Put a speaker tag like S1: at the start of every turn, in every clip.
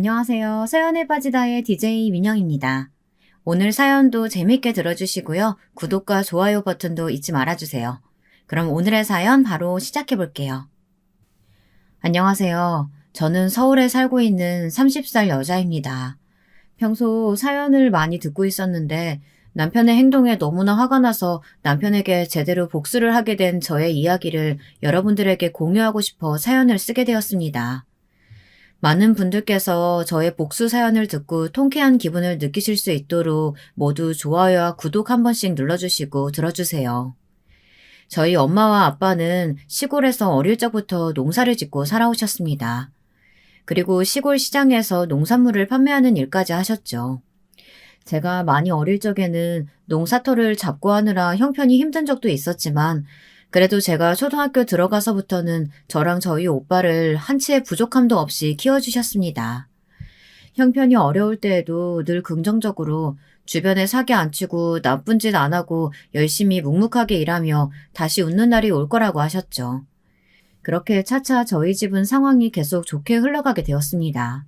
S1: 안녕하세요. 사연에 빠지다의 DJ 민영입니다. 오늘 사연도 재밌게 들어주시고요. 구독과 좋아요 버튼도 잊지 말아주세요. 그럼 오늘의 사연 바로 시작해 볼게요. 안녕하세요. 저는 서울에 살고 있는 30살 여자입니다. 평소 사연을 많이 듣고 있었는데 남편의 행동에 너무나 화가 나서 남편에게 제대로 복수를 하게 된 저의 이야기를 여러분들에게 공유하고 싶어 사연을 쓰게 되었습니다. 많은 분들께서 저의 복수 사연을 듣고 통쾌한 기분을 느끼실 수 있도록 모두 좋아요와 구독 한 번씩 눌러주시고 들어주세요. 저희 엄마와 아빠는 시골에서 어릴 적부터 농사를 짓고 살아오셨습니다. 그리고 시골 시장에서 농산물을 판매하는 일까지 하셨죠. 제가 많이 어릴 적에는 농사터를 잡고 하느라 형편이 힘든 적도 있었지만 그래도 제가 초등학교 들어가서부터는 저랑 저희 오빠를 한치의 부족함도 없이 키워주셨습니다. 형편이 어려울 때에도 늘 긍정적으로 주변에 사기 안 치고 나쁜 짓 안 하고 열심히 묵묵하게 일하며 다시 웃는 날이 올 거라고 하셨죠. 그렇게 차차 저희 집은 상황이 계속 좋게 흘러가게 되었습니다.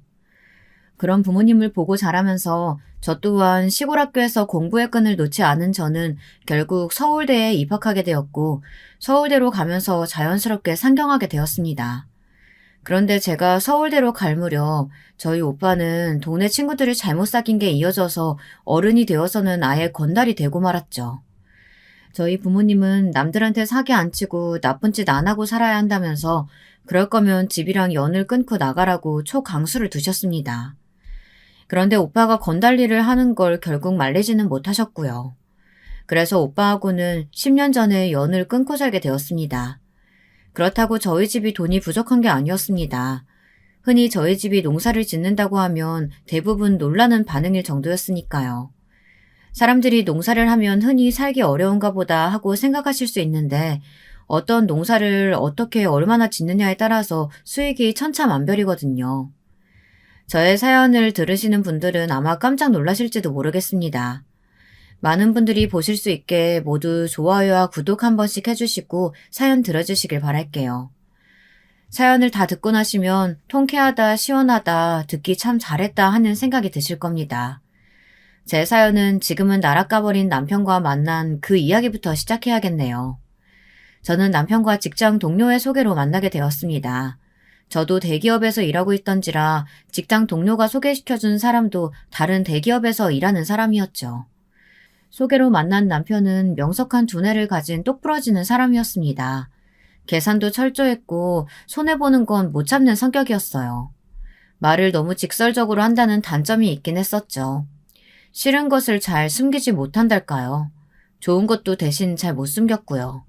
S1: 그런 부모님을 보고 자라면서 저 또한 시골 학교에서 공부의 끈을 놓지 않은 저는 결국 서울대에 입학하게 되었고 서울대로 가면서 자연스럽게 상경하게 되었습니다. 그런데 제가 서울대로 갈 무렵 저희 오빠는 동네 친구들을 잘못 사귄 게 이어져서 어른이 되어서는 아예 건달이 되고 말았죠. 저희 부모님은 남들한테 사기 안 치고 나쁜 짓 안 하고 살아야 한다면서 그럴 거면 집이랑 연을 끊고 나가라고 초강수를 두셨습니다. 그런데 오빠가 건달리를 하는 걸 결국 말리지는 못하셨고요. 그래서 오빠하고는 10년 전에 연을 끊고 살게 되었습니다. 그렇다고 저희 집이 돈이 부족한 게 아니었습니다. 흔히 저희 집이 농사를 짓는다고 하면 대부분 놀라는 반응일 정도였으니까요. 사람들이 농사를 하면 흔히 살기 어려운가 보다 하고 생각하실 수 있는데 어떤 농사를 어떻게 얼마나 짓느냐에 따라서 수익이 천차만별이거든요. 저의 사연을 들으시는 분들은 아마 깜짝 놀라실지도 모르겠습니다. 많은 분들이 보실 수 있게 모두 좋아요와 구독 한 번씩 해주시고 사연 들어주시길 바랄게요. 사연을 다 듣고 나시면 통쾌하다, 시원하다, 듣기 참 잘했다 하는 생각이 드실 겁니다. 제 사연은 지금은 나락 가버린 남편과 만난 그 이야기부터 시작해야겠네요. 저는 남편과 직장 동료의 소개로 만나게 되었습니다. 저도 대기업에서 일하고 있던지라 직장 동료가 소개시켜준 사람도 다른 대기업에서 일하는 사람이었죠. 소개로 만난 남편은 명석한 두뇌를 가진 똑부러지는 사람이었습니다. 계산도 철저했고 손해보는 건 못 참는 성격이었어요. 말을 너무 직설적으로 한다는 단점이 있긴 했었죠. 싫은 것을 잘 숨기지 못한달까요? 좋은 것도 대신 잘 못 숨겼고요.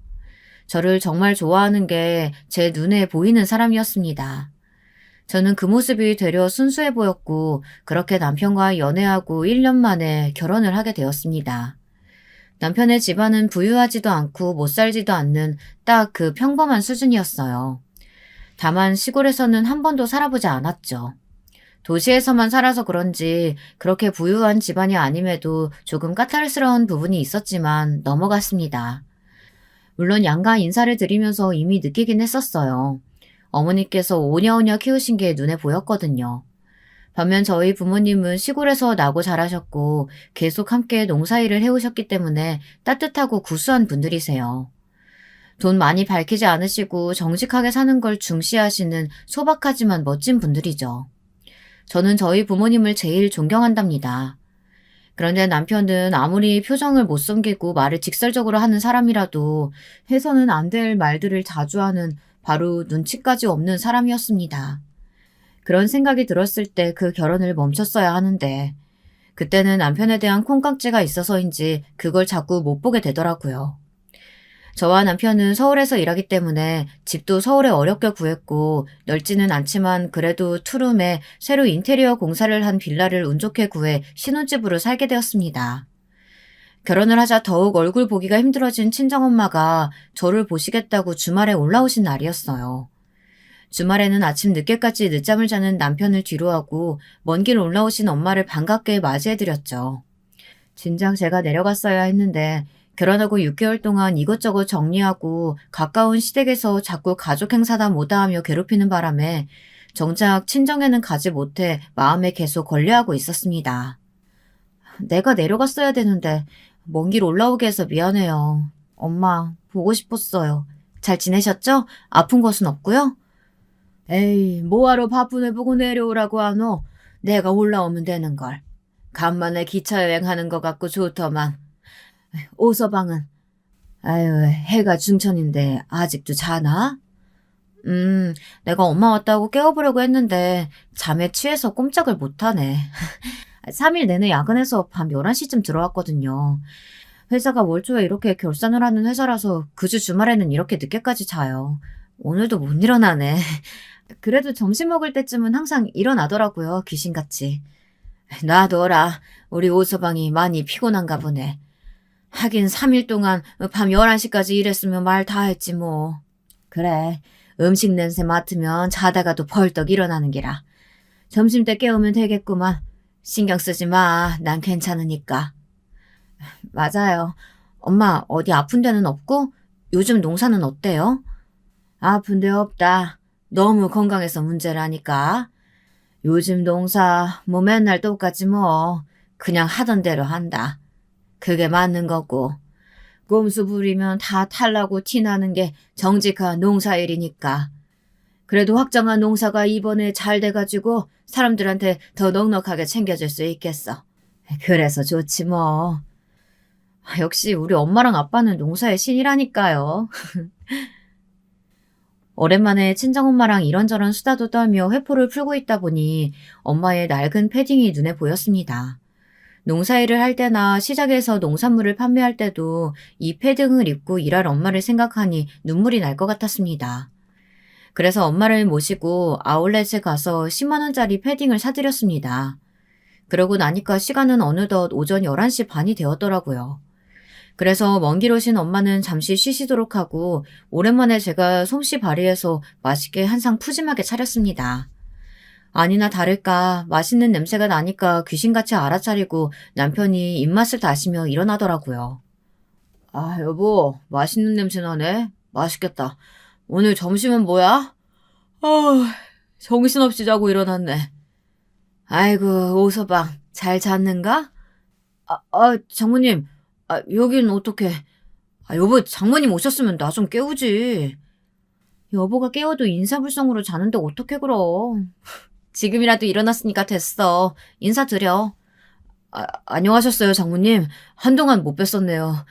S1: 저를 정말 좋아하는 게 제 눈에 보이는 사람이었습니다. 저는 그 모습이 되려 순수해 보였고 그렇게 남편과 연애하고 1년 만에 결혼을 하게 되었습니다. 남편의 집안은 부유하지도 않고 못 살지도 않는 딱 그 평범한 수준이었어요. 다만 시골에서는 한 번도 살아보지 않았죠. 도시에서만 살아서 그런지 그렇게 부유한 집안이 아님에도 조금 까탈스러운 부분이 있었지만 넘어갔습니다. 물론 양가 인사를 드리면서 이미 느끼긴 했었어요. 어머니께서 오냐오냐 키우신 게 눈에 보였거든요. 반면 저희 부모님은 시골에서 나고 자라셨고 계속 함께 농사일을 해오셨기 때문에 따뜻하고 구수한 분들이세요. 돈 많이 밝히지 않으시고 정직하게 사는 걸 중시하시는 소박하지만 멋진 분들이죠. 저는 저희 부모님을 제일 존경한답니다. 그런데 남편은 아무리 표정을 못 숨기고 말을 직설적으로 하는 사람이라도 해서는 안 될 말들을 자주 하는 바로 눈치까지 없는 사람이었습니다. 그런 생각이 들었을 때 그 결혼을 멈췄어야 하는데 그때는 남편에 대한 콩깍지가 있어서인지 그걸 자꾸 못 보게 되더라고요. 저와 남편은 서울에서 일하기 때문에 집도 서울에 어렵게 구했고 넓지는 않지만 그래도 투룸에 새로 인테리어 공사를 한 빌라를 운 좋게 구해 신혼집으로 살게 되었습니다. 결혼을 하자 더욱 얼굴 보기가 힘들어진 친정엄마가 저를 보시겠다고 주말에 올라오신 날이었어요. 주말에는 아침 늦게까지 늦잠을 자는 남편을 뒤로하고 먼 길 올라오신 엄마를 반갑게 맞이해드렸죠. 진작 제가 내려갔어야 했는데 결혼하고 6개월 동안 이것저것 정리하고 가까운 시댁에서 자꾸 가족 행사다 뭐다 하며 괴롭히는 바람에 정작 친정에는 가지 못해 마음에 계속 걸려하고 있었습니다. 내가 내려갔어야 되는데 먼 길 올라오게 해서 미안해요. 엄마, 보고 싶었어요. 잘 지내셨죠? 아픈 것은 없고요? 에이, 뭐하러 바쁜 애 보고 내려오라고 하노? 내가 올라오면 되는걸. 간만에 기차 여행하는 것 같고 좋더만. 오서방은? 아유, 해가 중천인데 아직도 자나? 내가 엄마 왔다고 깨워보려고 했는데 잠에 취해서 꼼짝을 못하네. 3일 내내 야근해서 밤 11시쯤 들어왔거든요. 회사가 월 초에 이렇게 결산을 하는 회사라서 그 주 주말에는 이렇게 늦게까지 자요. 오늘도 못 일어나네. 그래도 점심 먹을 때쯤은 항상 일어나더라고요, 귀신같이. 놔둬라. 우리 오서방이 많이 피곤한가 보네. 하긴 3일 동안 밤 11시까지 일했으면 말 다 했지 뭐. 그래. 음식 냄새 맡으면 자다가도 벌떡 일어나는 기라. 점심때 깨우면 되겠구만. 신경 쓰지 마. 난 괜찮으니까. 맞아요. 엄마 어디 아픈 데는 없고? 요즘 농사는 어때요? 아픈 데 없다. 너무 건강해서 문제라니까. 요즘 농사 뭐 맨날 똑같지 뭐. 그냥 하던 대로 한다. 그게 맞는 거고. 꼼수 부리면 다 탈나고 티나는 게 정직한 농사일이니까. 그래도 확정한 농사가 이번에 잘 돼가지고 사람들한테 더 넉넉하게 챙겨줄 수 있겠어. 그래서 좋지 뭐. 역시 우리 엄마랑 아빠는 농사의 신이라니까요. 오랜만에 친정엄마랑 이런저런 수다도 떨며 회포를 풀고 있다 보니 엄마의 낡은 패딩이 눈에 보였습니다. 농사일을 할 때나 시장에서 농산물을 판매할 때도 이 패딩을 입고 일할 엄마를 생각하니 눈물이 날 것 같았습니다. 그래서 엄마를 모시고 아울렛에 가서 10만 원짜리 패딩을 사드렸습니다. 그러고 나니까 시간은 어느덧 오전 11시 반이 되었더라고요. 그래서 먼 길 오신 엄마는 잠시 쉬시도록 하고 오랜만에 제가 솜씨 발휘해서 맛있게 한상 푸짐하게 차렸습니다. 아니나 다를까 맛있는 냄새가 나니까 귀신같이 알아차리고 남편이 입맛을 다시며 일어나더라고요. 아, 여보, 맛있는 냄새 나네. 맛있겠다. 오늘 점심은 뭐야? 정신없이 자고 일어났네. 아이고, 오서방, 잘 잤는가? 장모님, 여긴 어떻게? 여보, 장모님 오셨으면 나 좀 깨우지. 여보가 깨워도 인사불성으로 자는데 어떻게 그럼. 지금이라도 일어났으니까 됐어. 인사드려. 안녕하셨어요, 장모님. 한동안 못 뵀었네요.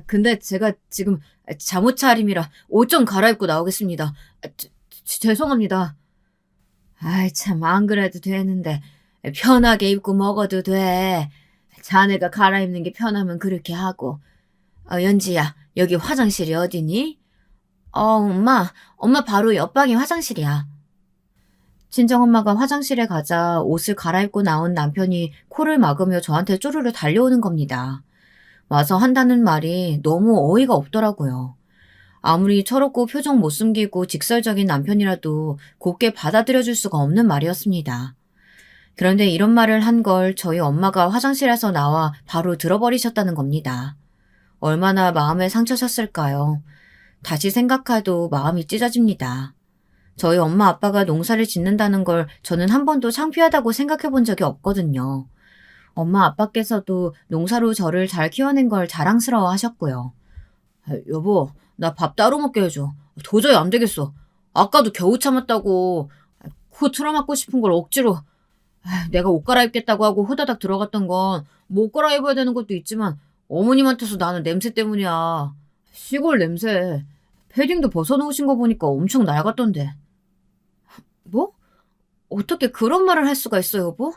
S1: 근데 제가 지금 잠옷 차림이라 옷 좀 갈아입고 나오겠습니다. 죄송합니다. 아이, 참, 안 그래도 되는데. 편하게 입고 먹어도 돼. 자네가 갈아입는 게 편하면 그렇게 하고. 연지야, 여기 화장실이 어디니? 엄마 바로 옆방이 화장실이야. 친정엄마가 화장실에 가자 옷을 갈아입고 나온 남편이 코를 막으며 저한테 쪼르르 달려오는 겁니다. 와서 한다는 말이 너무 어이가 없더라고요. 아무리 철없고 표정 못 숨기고 직설적인 남편이라도 곱게 받아들여줄 수가 없는 말이었습니다. 그런데 이런 말을 한 걸 저희 엄마가 화장실에서 나와 바로 들어버리셨다는 겁니다. 얼마나 마음에 상처셨을까요? 다시 생각해도 마음이 찢어집니다. 저희 엄마 아빠가 농사를 짓는다는 걸 저는 한 번도 창피하다고 생각해 본 적이 없거든요. 엄마 아빠께서도 농사로 저를 잘 키워낸 걸 자랑스러워 하셨고요. 여보, 나 밥 따로 먹게 해줘. 도저히 안 되겠어. 아까도 겨우 참았다고. 코 틀어막고 싶은 걸 억지로. 내가 옷 갈아입겠다고 하고 호다닥 들어갔던 건 못 갈아입어야 되는 것도 있지만 어머님한테서 나는 냄새 때문이야. 시골 냄새. 패딩도 벗어놓으신 거 보니까 엄청 낡았던데. 뭐? 어떻게 그런 말을 할 수가 있어, 여보?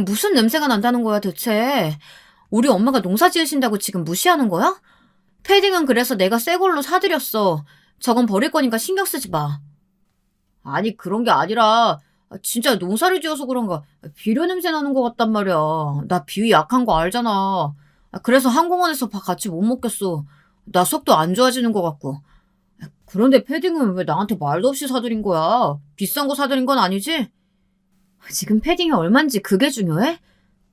S1: 무슨 냄새가 난다는 거야, 대체? 우리 엄마가 농사 지으신다고 지금 무시하는 거야? 패딩은 그래서 내가 새 걸로 사드렸어. 저건 버릴 거니까 신경 쓰지 마. 아니, 그런 게 아니라 진짜 농사를 지어서 그런가 비료 냄새 나는 것 같단 말이야. 나 비위 약한 거 알잖아. 그래서 항공원에서 밥 같이 못 먹겠어. 나 속도 안 좋아지는 것 같고. 그런데 패딩은 왜 나한테 말도 없이 사드린 거야? 비싼 거 사드린 건 아니지? 지금 패딩이 얼만지 그게 중요해?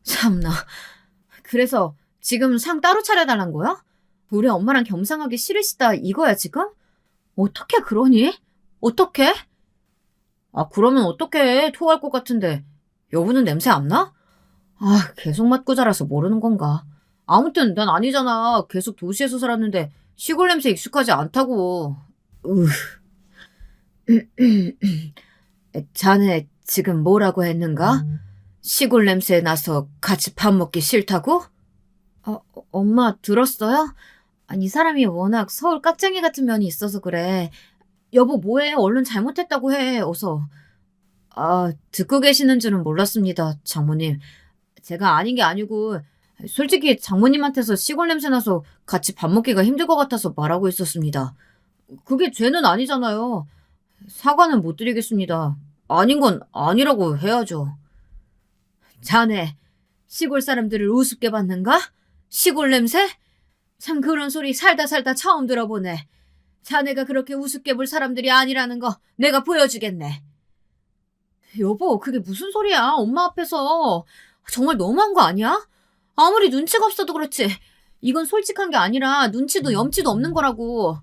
S1: 참나. 그래서 지금 상 따로 차려달란 거야? 우리 엄마랑 겸상하기 싫으시다 이거야 지금? 어떻게 그러니? 어떻게? 아, 그러면 어떡해. 토할 것 같은데. 여보는 냄새 안 나? 아, 계속 맡고 자라서 모르는 건가. 아무튼 난 아니잖아. 계속 도시에서 살았는데 시골 냄새 익숙하지 않다고. 으, 자네 지금 뭐라고 했는가? 시골 냄새 나서 같이 밥 먹기 싫다고? 엄마 들었어요? 아니, 이 사람이 워낙 서울 깍쟁이 같은 면이 있어서 그래. 여보 뭐해? 얼른 잘못했다고 해. 어서. 아, 듣고 계시는 줄은 몰랐습니다, 장모님. 제가 아닌 게 아니고 솔직히 장모님한테서 시골 냄새 나서 같이 밥 먹기가 힘들 것 같아서 말하고 있었습니다. 그게 죄는 아니잖아요. 사과는 못 드리겠습니다. 아닌 건 아니라고 해야죠. 자네, 시골 사람들을 우습게 봤는가? 시골 냄새? 참 그런 소리 살다 살다 처음 들어보네. 자네가 그렇게 우습게 볼 사람들이 아니라는 거 내가 보여주겠네. 여보, 그게 무슨 소리야? 엄마 앞에서. 정말 너무한 거 아니야? 아무리 눈치가 없어도 그렇지. 이건 솔직한 게 아니라 눈치도 염치도 없는 거라고.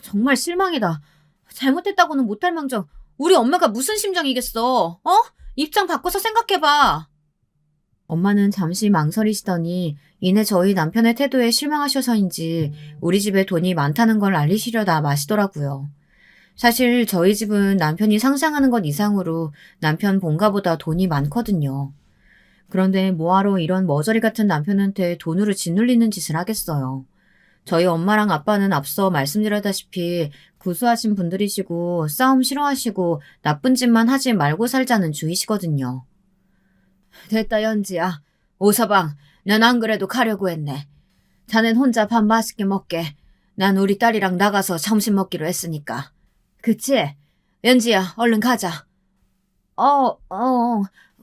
S1: 정말 실망이다. 잘못했다고는 못할 망정 우리 엄마가 무슨 심정이겠어? 어? 입장 바꿔서 생각해봐. 엄마는 잠시 망설이시더니 이내 저희 남편의 태도에 실망하셔서인지 우리 집에 돈이 많다는 걸 알리시려다 마시더라고요. 사실 저희 집은 남편이 상상하는 것 이상으로 남편 본가보다 돈이 많거든요. 그런데 뭐하러 이런 머저리 같은 남편한테 돈으로 짓눌리는 짓을 하겠어요. 저희 엄마랑 아빠는 앞서 말씀드렸다시피 구수하신 분들이시고 싸움 싫어하시고 나쁜 짓만 하지 말고 살자는 주의시거든요. 됐다 연지야. 오서방, 난 안 그래도 가려고 했네. 자넨 혼자 밥 맛있게 먹게. 난 우리 딸이랑 나가서 점심 먹기로 했으니까. 그치? 연지야, 얼른 가자.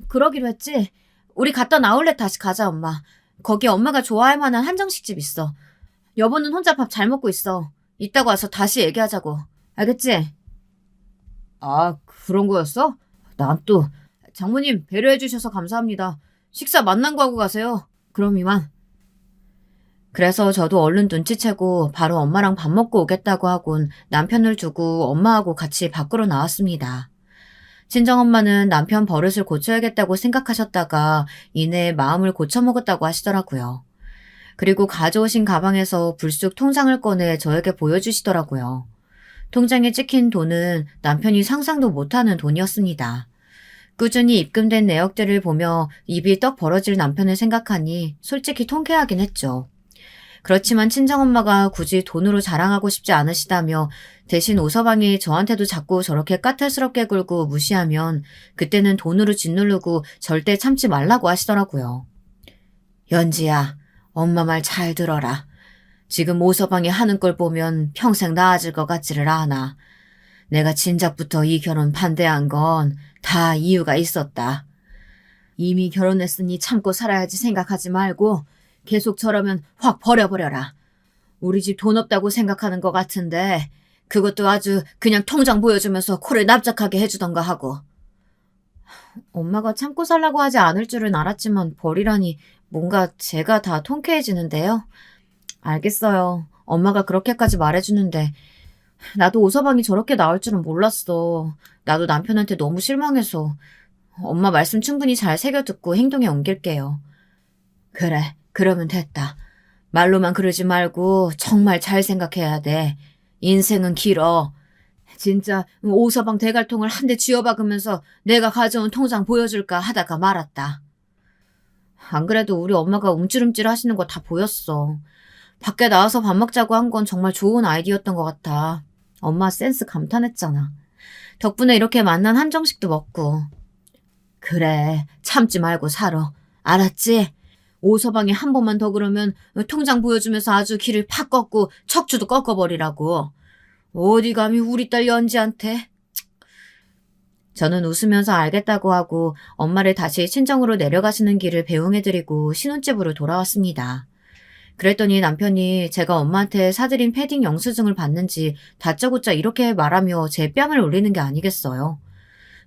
S1: 그러기로 했지. 우리 갔다 아울렛 다시 가자, 엄마. 거기 엄마가 좋아할 만한 한정식집 있어. 여보는 혼자 밥 잘 먹고 있어. 이따가 와서 다시 얘기하자고. 알겠지? 아, 그런 거였어? 난 또. 장모님, 배려해주셔서 감사합니다. 식사 만난 거 하고 가세요. 그럼 이만. 그래서 저도 얼른 눈치채고 바로 엄마랑 밥 먹고 오겠다고 하곤 남편을 두고 엄마하고 같이 밖으로 나왔습니다. 친정엄마는 남편 버릇을 고쳐야겠다고 생각하셨다가 이내 마음을 고쳐먹었다고 하시더라고요. 그리고 가져오신 가방에서 불쑥 통장을 꺼내 저에게 보여주시더라고요. 통장에 찍힌 돈은 남편이 상상도 못하는 돈이었습니다. 꾸준히 입금된 내역들을 보며 입이 떡 벌어질 남편을 생각하니 솔직히 통쾌하긴 했죠. 그렇지만 친정엄마가 굳이 돈으로 자랑하고 싶지 않으시다며 대신 오서방이 저한테도 자꾸 저렇게 까탈스럽게 굴고 무시하면 그때는 돈으로 짓누르고 절대 참지 말라고 하시더라고요. 연지야, 엄마 말 잘 들어라. 지금 오서방이 하는 걸 보면 평생 나아질 것 같지를 않아. 내가 진작부터 이 결혼 반대한 건 다 이유가 있었다. 이미 결혼했으니 참고 살아야지 생각하지 말고 계속 저러면 확 버려버려라. 우리 집 돈 없다고 생각하는 것 같은데 그것도 아주 그냥 통장 보여주면서 코를 납작하게 해주던가 하고. 엄마가 참고 살라고 하지 않을 줄은 알았지만 버리라니 뭔가 제가 다 통쾌해지는데요. 알겠어요. 엄마가 그렇게까지 말해주는데 나도 오서방이 저렇게 나올 줄은 몰랐어. 나도 남편한테 너무 실망해서 엄마 말씀 충분히 잘 새겨듣고 행동에 옮길게요. 그래, 그러면 됐다. 말로만 그러지 말고 정말 잘 생각해야 돼. 인생은 길어. 진짜 오서방 대갈통을 한 대 쥐어박으면서 내가 가져온 통장 보여줄까 하다가 말았다. 안 그래도 우리 엄마가 움찔움찔 하시는 거 다 보였어. 밖에 나와서 밥 먹자고 한 건 정말 좋은 아이디어였던 것 같아. 엄마 센스 감탄했잖아. 덕분에 이렇게 만난 한정식도 먹고. 그래, 참지 말고 살아. 알았지? 오서방이 한 번만 더 그러면 통장 보여주면서 아주 길을 팍 꺾고 척추도 꺾어버리라고. 어디 감히 우리 딸 연지한테. 저는 웃으면서 알겠다고 하고 엄마를 다시 친정으로 내려가시는 길을 배웅해드리고 신혼집으로 돌아왔습니다. 그랬더니 남편이 제가 엄마한테 사드린 패딩 영수증을 봤는지 다짜고짜 이렇게 말하며 제 뺨을 올리는 게 아니겠어요.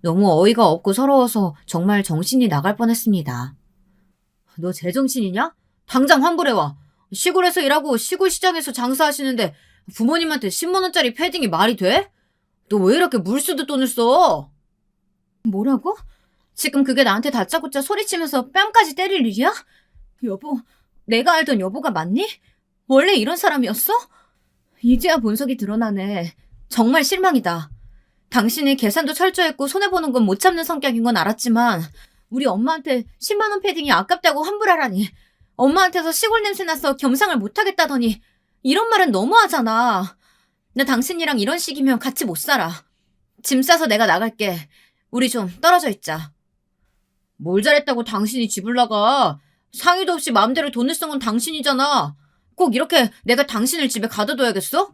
S1: 너무 어이가 없고 서러워서 정말 정신이 나갈 뻔했습니다. 너 제정신이냐? 당장 환불해와. 시골에서 일하고 시골 시장에서 장사하시는데 부모님한테 10만 원짜리 패딩이 말이 돼? 너 왜 이렇게 물 쓰듯 돈을 써? 뭐라고? 지금 그게 나한테 다짜고짜 소리치면서 뺨까지 때릴 일이야? 여보, 내가 알던 여보가 맞니? 원래 이런 사람이었어? 이제야 본성이 드러나네. 정말 실망이다. 당신이 계산도 철저했고 손해보는 건 못 참는 성격인 건 알았지만 우리 엄마한테 10만 원 패딩이 아깝다고 환불하라니. 엄마한테서 시골 냄새 나서 겸상을 못하겠다더니 이런 말은 너무하잖아. 나 당신이랑 이런 식이면 같이 못 살아. 짐 싸서 내가 나갈게. 우리 좀 떨어져 있자. 뭘 잘했다고 당신이 집을 나가. 상의도 없이 마음대로 돈을 쓴 건 당신이잖아. 꼭 이렇게 내가 당신을 집에 가둬둬야겠어?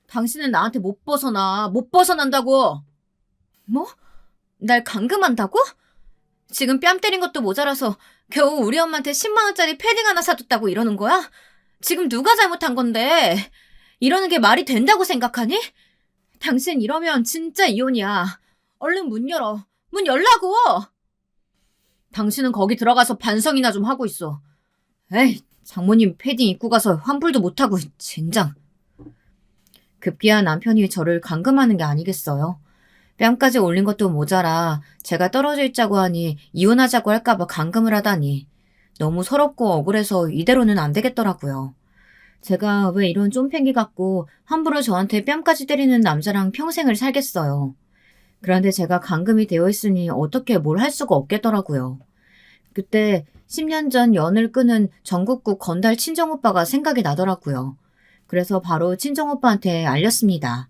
S1: 당신은 나한테 못 벗어난다고. 뭐? 날 감금한다고? 지금 뺨 때린 것도 모자라서 겨우 우리 엄마한테 10만 원짜리 패딩 하나 사줬다고 이러는 거야? 지금 누가 잘못한 건데? 이러는 게 말이 된다고 생각하니? 당신 이러면 진짜 이혼이야. 얼른 문 열어. 문 열라고! 당신은 거기 들어가서 반성이나 좀 하고 있어. 에이, 장모님 패딩 입고 가서 환불도 못하고 젠장. 급기야 남편이 저를 감금하는 게 아니겠어요. 뺨까지 올린 것도 모자라 제가 떨어져 있자고 하니 이혼하자고 할까봐 감금을 하다니. 너무 서럽고 억울해서 이대로는 안 되겠더라고요. 제가 왜 이런 쫌팽이 같고 함부로 저한테 뺨까지 때리는 남자랑 평생을 살겠어요. 그런데 제가 감금이 되어 있으니 어떻게 뭘 할 수가 없겠더라고요. 그때 10년 전 연을 끊은 전국구 건달 친정오빠가 생각이 나더라고요. 그래서 바로 친정오빠한테 알렸습니다.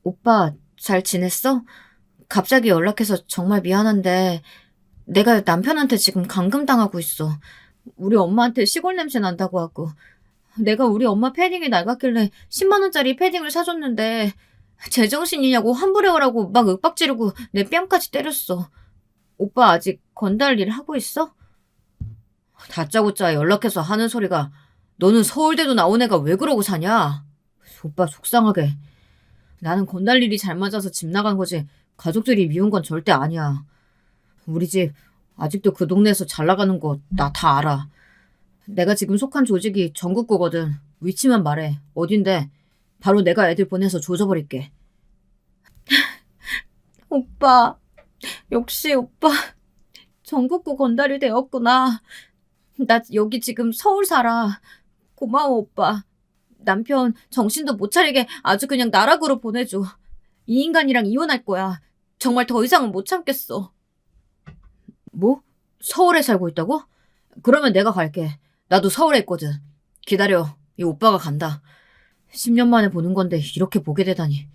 S1: 오빠, 잘 지냈어? 갑자기 연락해서 정말 미안한데 내가 남편한테 지금 감금당하고 있어. 우리 엄마한테 시골 냄새 난다고 하고 내가 우리 엄마 패딩이 낡았길래 10만 원짜리 패딩을 사줬는데 제정신이냐고 환불해오라고 막 윽박 지르고 내 뺨까지 때렸어. 오빠 아직 건달 일 하고 있어? 다짜고짜 연락해서 하는 소리가 너는 서울대도 나온 애가 왜 그러고 사냐? 오빠 속상하게. 나는 건달 일이 잘 맞아서 집 나간 거지 가족들이 미운 건 절대 아니야. 우리 집 아직도 그 동네에서 잘 나가는 거 나 다 알아. 내가 지금 속한 조직이 전국구거든. 위치만 말해. 어딘데? 바로 내가 애들 보내서 조져버릴게. 오빠, 역시 오빠 전국구 건달이 되었구나. 나 여기 지금 서울 살아. 고마워 오빠. 남편 정신도 못 차리게 아주 그냥 나락으로 보내줘. 이 인간이랑 이혼할 거야. 정말 더 이상은 못 참겠어. 뭐? 서울에 살고 있다고? 그러면 내가 갈게. 나도 서울에 있거든. 기다려. 이 오빠가 간다. 10년 만에 보는 건데 이렇게 보게 되다니.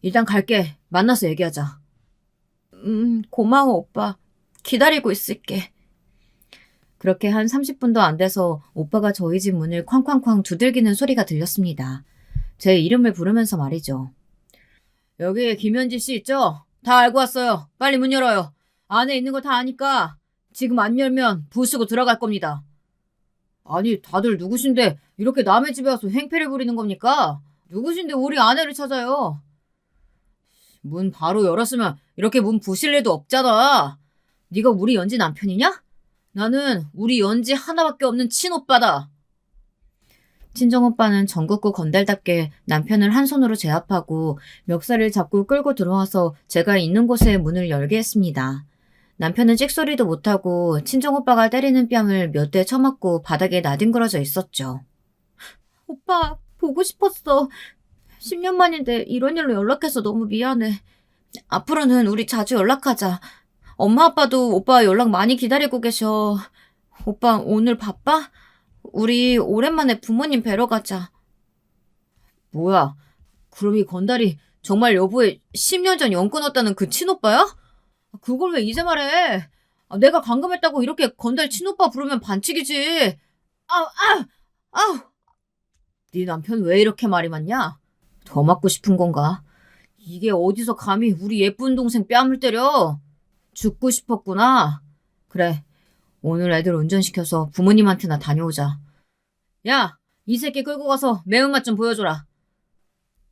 S1: 일단 갈게. 만나서 얘기하자. 고마워 오빠. 기다리고 있을게. 그렇게 한 30분도 안 돼서 오빠가 저희 집 문을 쾅쾅쾅 두들기는 소리가 들렸습니다. 제 이름을 부르면서 말이죠. 여기 김현지 씨 있죠? 다 알고 왔어요. 빨리 문 열어요. 안에 있는 거 다 아니까 지금 안 열면 부수고 들어갈 겁니다. 아니 다들 누구신데 이렇게 남의 집에 와서 행패를 부리는 겁니까? 누구신데 우리 아내를 찾아요? 문 바로 열었으면 이렇게 문 부실 일도 없잖아. 네가 우리 연지 남편이냐? 나는 우리 연지 하나밖에 없는 친오빠다. 친정오빠는 전국구 건달답게 남편을 한 손으로 제압하고 멱살을 잡고 끌고 들어와서 제가 있는 곳에 문을 열게 했습니다. 남편은 찍소리도 못하고 친정오빠가 때리는 뺨을 몇 대 쳐맞고 바닥에 나뒹굴어져 있었죠. 오빠, 보고 싶었어. 10년 만인데 이런 일로 연락해서 너무 미안해. 앞으로는 우리 자주 연락하자. 엄마 아빠도 오빠 연락 많이 기다리고 계셔. 오빠 오늘 바빠? 우리 오랜만에 부모님 뵈러 가자. 뭐야? 그럼 이 건달이 정말 여보의 10년 전 연 끊었다는 그 친오빠야? 그걸 왜 이제 말해? 내가 감금했다고 이렇게 건달 친오빠 부르면 반칙이지. 아우, 아우, 아우. 네 남편 왜 이렇게 말이 많냐? 더 맞고 싶은 건가? 이게 어디서 감히 우리 예쁜 동생 뺨을 때려? 죽고 싶었구나. 그래, 오늘 애들 운전시켜서 부모님한테나 다녀오자. 야, 이 새끼 끌고 가서 매운맛 좀 보여줘라.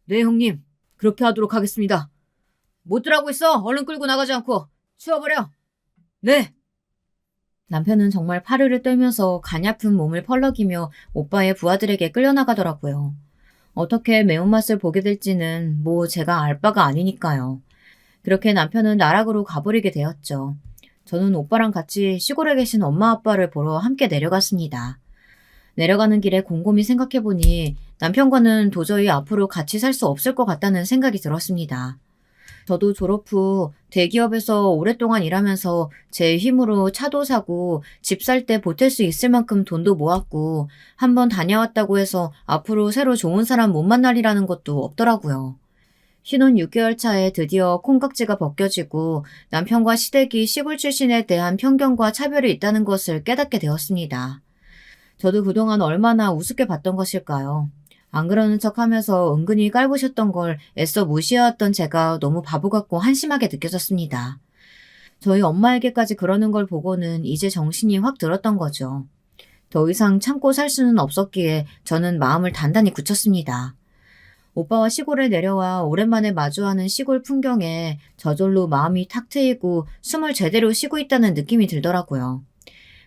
S1: 네, 형님. 그렇게 하도록 하겠습니다. 못들 하고 있어. 얼른 끌고 나가지 않고. 치워버려. 네. 남편은 정말 파르르 떨면서 가냘픈 몸을 펄럭이며 오빠의 부하들에게 끌려나가더라고요. 어떻게 매운맛을 보게 될지는 뭐 제가 알 바가 아니니까요. 그렇게 남편은 나락으로 가버리게 되었죠. 저는 오빠랑 같이 시골에 계신 엄마 아빠를 보러 함께 내려갔습니다. 내려가는 길에 곰곰이 생각해보니 남편과는 도저히 앞으로 같이 살 수 없을 것 같다는 생각이 들었습니다. 저도 졸업 후 대기업에서 오랫동안 일하면서 제 힘으로 차도 사고 집 살 때 보탤 수 있을 만큼 돈도 모았고 한번 다녀왔다고 해서 앞으로 새로 좋은 사람 못 만날이라는 것도 없더라고요. 신혼 6개월 차에 드디어 콩깍지가 벗겨지고 남편과 시댁이 시골 출신에 대한 편견과 차별이 있다는 것을 깨닫게 되었습니다. 저도 그동안 얼마나 우습게 봤던 것일까요? 안 그러는 척 하면서 은근히 깔보셨던 걸 애써 무시해왔던 제가 너무 바보 같고 한심하게 느껴졌습니다. 저희 엄마에게까지 그러는 걸 보고는 이제 정신이 확 들었던 거죠. 더 이상 참고 살 수는 없었기에 저는 마음을 단단히 굳혔습니다. 오빠와 시골에 내려와 오랜만에 마주하는 시골 풍경에 저절로 마음이 탁 트이고 숨을 제대로 쉬고 있다는 느낌이 들더라고요.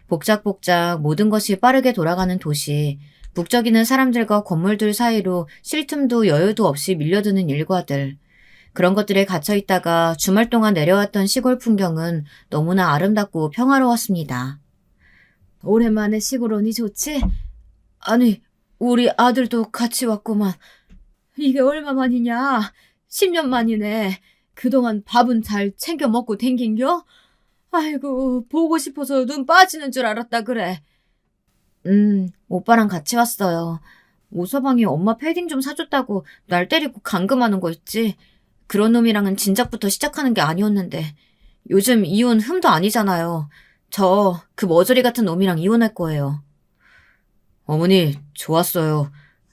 S1: 복작복작 모든 것이 빠르게 돌아가는 도시, 북적이는 사람들과 건물들 사이로 쉴 틈도 여유도 없이 밀려드는 일과들. 그런 것들에 갇혀있다가 주말 동안 내려왔던 시골 풍경은 너무나 아름답고 평화로웠습니다. 오랜만에 시골 오니 좋지? 아니, 우리 아들도 같이 왔구만. 이게 얼마만이냐? 10년 만이네. 그동안 밥은 잘 챙겨 먹고 댕긴겨? 아이고, 보고 싶어서 눈 빠지는 줄 알았다 그래. 오빠랑 같이 왔어요. 오서방이 엄마 패딩 좀 사줬다고 날 때리고 감금하는 거 있지? 그런 놈이랑은 진작부터 시작하는 게 아니었는데 요즘 이혼 흠도 아니잖아요. 저 그 머저리 같은 놈이랑 이혼할 거예요. 어머니, 좋았어요.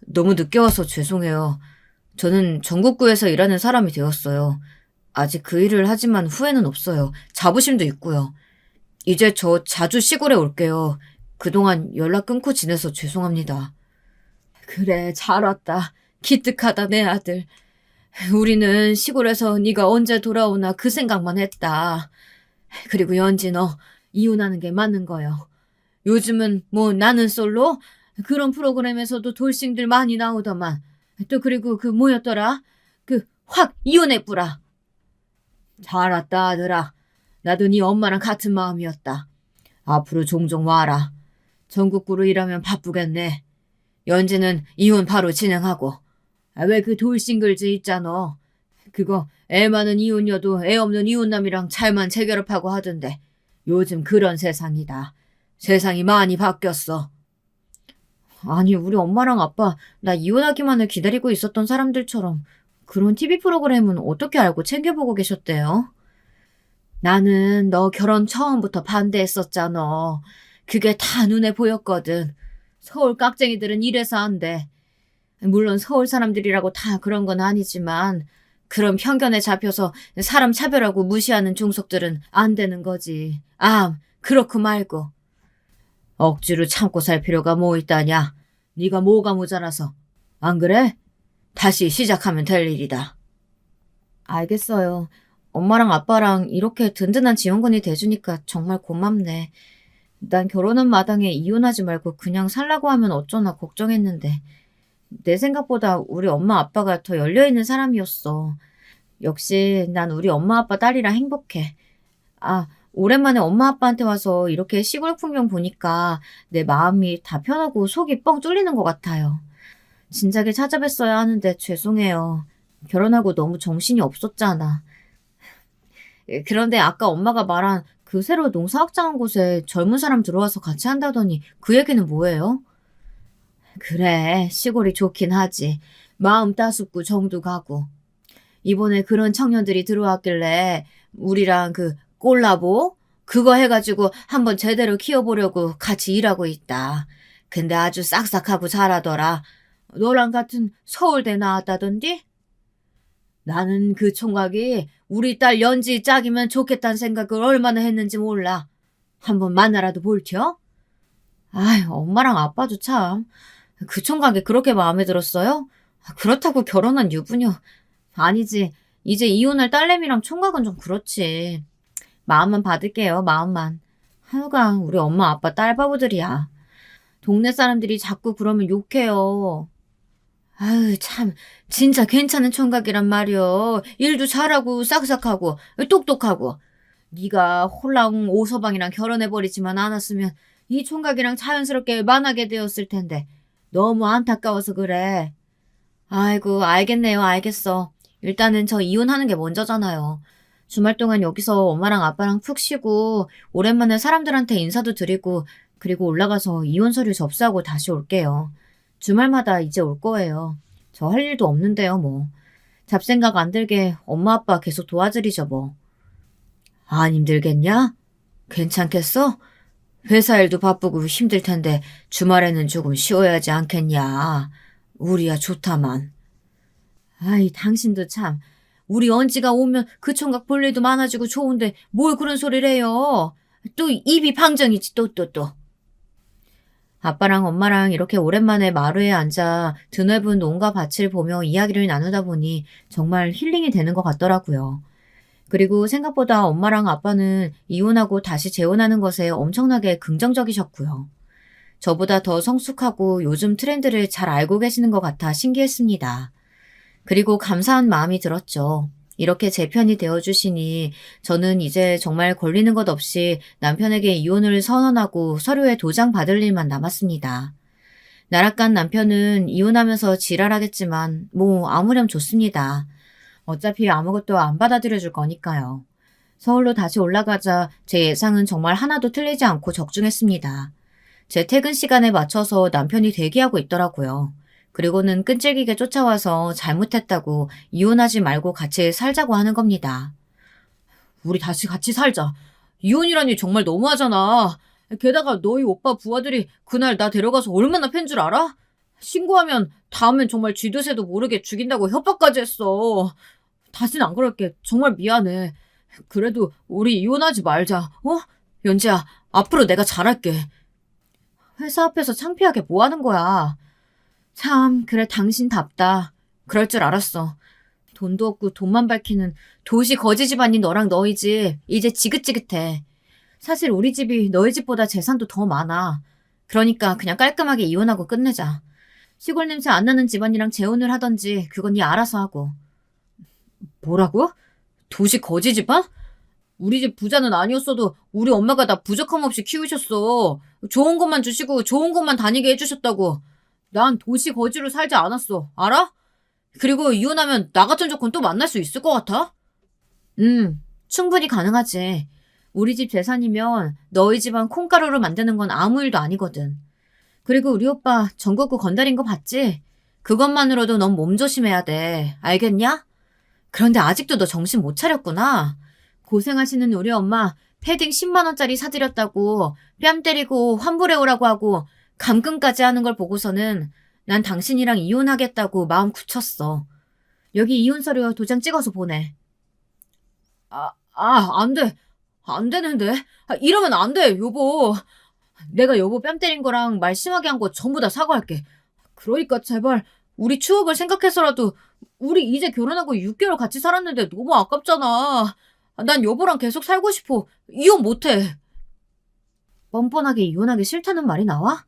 S1: 너무 늦게 와서 죄송해요. 저는 전국구에서 일하는 사람이 되었어요. 아직 그 일을 하지만 후회는 없어요. 자부심도 있고요. 이제 저 자주 시골에 올게요. 그동안 연락 끊고 지내서 죄송합니다. 그래, 잘 왔다. 기특하다, 내 아들. 우리는 시골에서 네가 언제 돌아오나 그 생각만 했다. 그리고 연지 너 이혼하는 게 맞는 거요. 요즘은 뭐 나는 솔로? 그런 프로그램에서도 돌싱들 많이 나오더만. 또 그리고 그 뭐였더라? 그 확 이혼해뿌라. 잘 왔다 아들아. 나도 네 엄마랑 같은 마음이었다. 앞으로 종종 와라. 전국구로 일하면 바쁘겠네. 연지는 이혼 바로 진행하고. 왜 그 돌싱글즈 있잖아. 그거 애 많은 이혼녀도 애 없는 이혼남이랑 잘만 재결합하고 하던데. 요즘 그런 세상이다. 세상이 많이 바뀌었어. 아니, 우리 엄마랑 아빠 나 이혼하기만을 기다리고 있었던 사람들처럼 그런 TV 프로그램은 어떻게 알고 챙겨보고 계셨대요? 나는 너 결혼 처음부터 반대했었잖아. 그게 다 눈에 보였거든. 서울 깍쟁이들은 이래서 안 돼. 물론 서울 사람들이라고 다 그런 건 아니지만 그런 편견에 잡혀서 사람 차별하고 무시하는 종속들은 안 되는 거지. 아, 그렇고 말고. 억지로 참고 살 필요가 뭐 있다냐. 네가 뭐가 모자라서. 안 그래? 다시 시작하면 될 일이다. 알겠어요. 엄마랑 아빠랑 이렇게 든든한 지원군이 돼주니까 정말 고맙네. 난 결혼한 마당에 이혼하지 말고 그냥 살라고 하면 어쩌나 걱정했는데 내 생각보다 우리 엄마 아빠가 더 열려있는 사람이었어. 역시 난 우리 엄마 아빠 딸이라 행복해. 아, 오랜만에 엄마 아빠한테 와서 이렇게 시골 풍경 보니까 내 마음이 다 편하고 속이 뻥 뚫리는 것 같아요. 진작에 찾아뵀어야 하는데 죄송해요. 결혼하고 너무 정신이 없었잖아. 그런데 아까 엄마가 말한 그 새로 농사 확장한 곳에 젊은 사람 들어와서 같이 한다더니 그 얘기는 뭐예요? 그래, 시골이 좋긴 하지. 마음 따숩고 정도 가고. 이번에 그런 청년들이 들어왔길래 우리랑 그 콜라보? 그거 해가지고 한번 제대로 키워보려고 같이 일하고 있다. 근데 아주 싹싹하고 잘하더라. 너랑 같은 서울대 나왔다던디? 나는 그 총각이 우리 딸 연지 짝이면 좋겠다는 생각을 얼마나 했는지 몰라. 한번 만나라도 볼텨? 아이, 엄마랑 아빠도 참. 그 총각이 그렇게 마음에 들었어요? 그렇다고 결혼한 유부녀. 아니지. 이제 이혼할 딸내미랑 총각은 좀 그렇지. 마음만 받을게요, 마음만. 하여간 우리 엄마 아빠 딸바보들이야. 동네 사람들이 자꾸 그러면 욕해요. 아유, 참, 진짜 괜찮은 총각이란 말이여. 일도 잘하고, 싹싹하고, 똑똑하고. 네가 홀랑 오서방이랑 결혼해버리지만 않았으면 이 총각이랑 자연스럽게 만나게 되었을 텐데. 너무 안타까워서 그래. 아이고, 알겠네요, 알겠어. 일단은 저 이혼하는 게 먼저잖아요. 주말 동안 여기서 엄마랑 아빠랑 푹 쉬고, 오랜만에 사람들한테 인사도 드리고, 그리고 올라가서 이혼 서류 접수하고 다시 올게요. 주말마다 이제 올 거예요. 저 할 일도 없는데요, 뭐. 잡생각 안 들게 엄마 아빠 계속 도와드리죠, 뭐. 안 힘들겠냐? 괜찮겠어? 회사 일도 바쁘고 힘들 텐데 주말에는 조금 쉬어야 하지 않겠냐? 우리야 좋다만. 아이, 당신도 참. 우리 언지가 오면 그 총각 볼 일도 많아지고 좋은데 뭘 그런 소리를 해요. 또 입이 방정이지 또. 아빠랑 엄마랑 이렇게 오랜만에 마루에 앉아 드넓은 논과 밭을 보며 이야기를 나누다 보니 정말 힐링이 되는 것 같더라고요. 그리고 생각보다 엄마랑 아빠는 이혼하고 다시 재혼하는 것에 엄청나게 긍정적이셨고요. 저보다 더 성숙하고 요즘 트렌드를 잘 알고 계시는 것 같아 신기했습니다. 그리고 감사한 마음이 들었죠. 이렇게 제 편이 되어주시니 저는 이제 정말 걸리는 것 없이 남편에게 이혼을 선언하고 서류에 도장 받을 일만 남았습니다. 나락간 남편은 이혼하면서 지랄하겠지만 뭐 아무렴 좋습니다. 어차피 아무것도 안 받아들여줄 거니까요. 서울로 다시 올라가자 제 예상은 정말 하나도 틀리지 않고 적중했습니다. 제 퇴근 시간에 맞춰서 남편이 대기하고 있더라고요. 그리고는 끈질기게 쫓아와서 잘못했다고 이혼하지 말고 같이 살자고 하는 겁니다. 우리 다시 같이 살자. 이혼이라니 정말 너무하잖아. 게다가 너희 오빠 부하들이 그날 나 데려가서 얼마나 팬 줄 알아? 신고하면 다음엔 정말 쥐도새도 모르게 죽인다고 협박까지 했어. 다신 안 그럴게. 정말 미안해. 그래도 우리 이혼하지 말자. 어? 연지야, 앞으로 내가 잘할게. 회사 앞에서 창피하게 뭐 하는 거야. 참, 그래, 당신답다. 그럴 줄 알았어. 돈도 없고 돈만 밝히는 도시 거지 집안인 너랑 너희 집, 이제 지긋지긋해. 사실 우리 집이 너희 집보다 재산도 더 많아. 그러니까 그냥 깔끔하게 이혼하고 끝내자. 시골 냄새 안 나는 집안이랑 재혼을 하던지 그건 네 알아서 하고. 뭐라고? 도시 거지 집안? 우리 집 부자는 아니었어도 우리 엄마가 나 부족함 없이 키우셨어. 좋은 것만 주시고 좋은 곳만 다니게 해주셨다고. 난 도시 거지로 살지 않았어. 알아? 그리고 이혼하면 나 같은 조건 또 만날 수 있을 것 같아? 충분히 가능하지. 우리 집 재산이면 너희 집안 콩가루로 만드는 건 아무 일도 아니거든. 그리고 우리 오빠 전국구 건달인 거 봤지? 그것만으로도 넌 몸 조심해야 돼. 알겠냐? 그런데 아직도 너 정신 못 차렸구나. 고생하시는 우리 엄마 패딩 10만 원짜리 사드렸다고 뺨 때리고 환불해 오라고 하고 감금까지 하는 걸 보고서는 난 당신이랑 이혼하겠다고 마음 굳혔어. 여기 이혼 서류 도장 찍어서 보내. 안 돼. 안 되는데. 이러면 안 돼, 여보. 내가 여보 뺨 때린 거랑 말 심하게 한 거 전부 다 사과할게. 그러니까 제발 우리 추억을 생각해서라도 우리 이제 결혼하고 6개월 같이 살았는데 너무 아깝잖아. 난 여보랑 계속 살고 싶어. 이혼 못해. 뻔뻔하게 이혼하기 싫다는 말이 나와?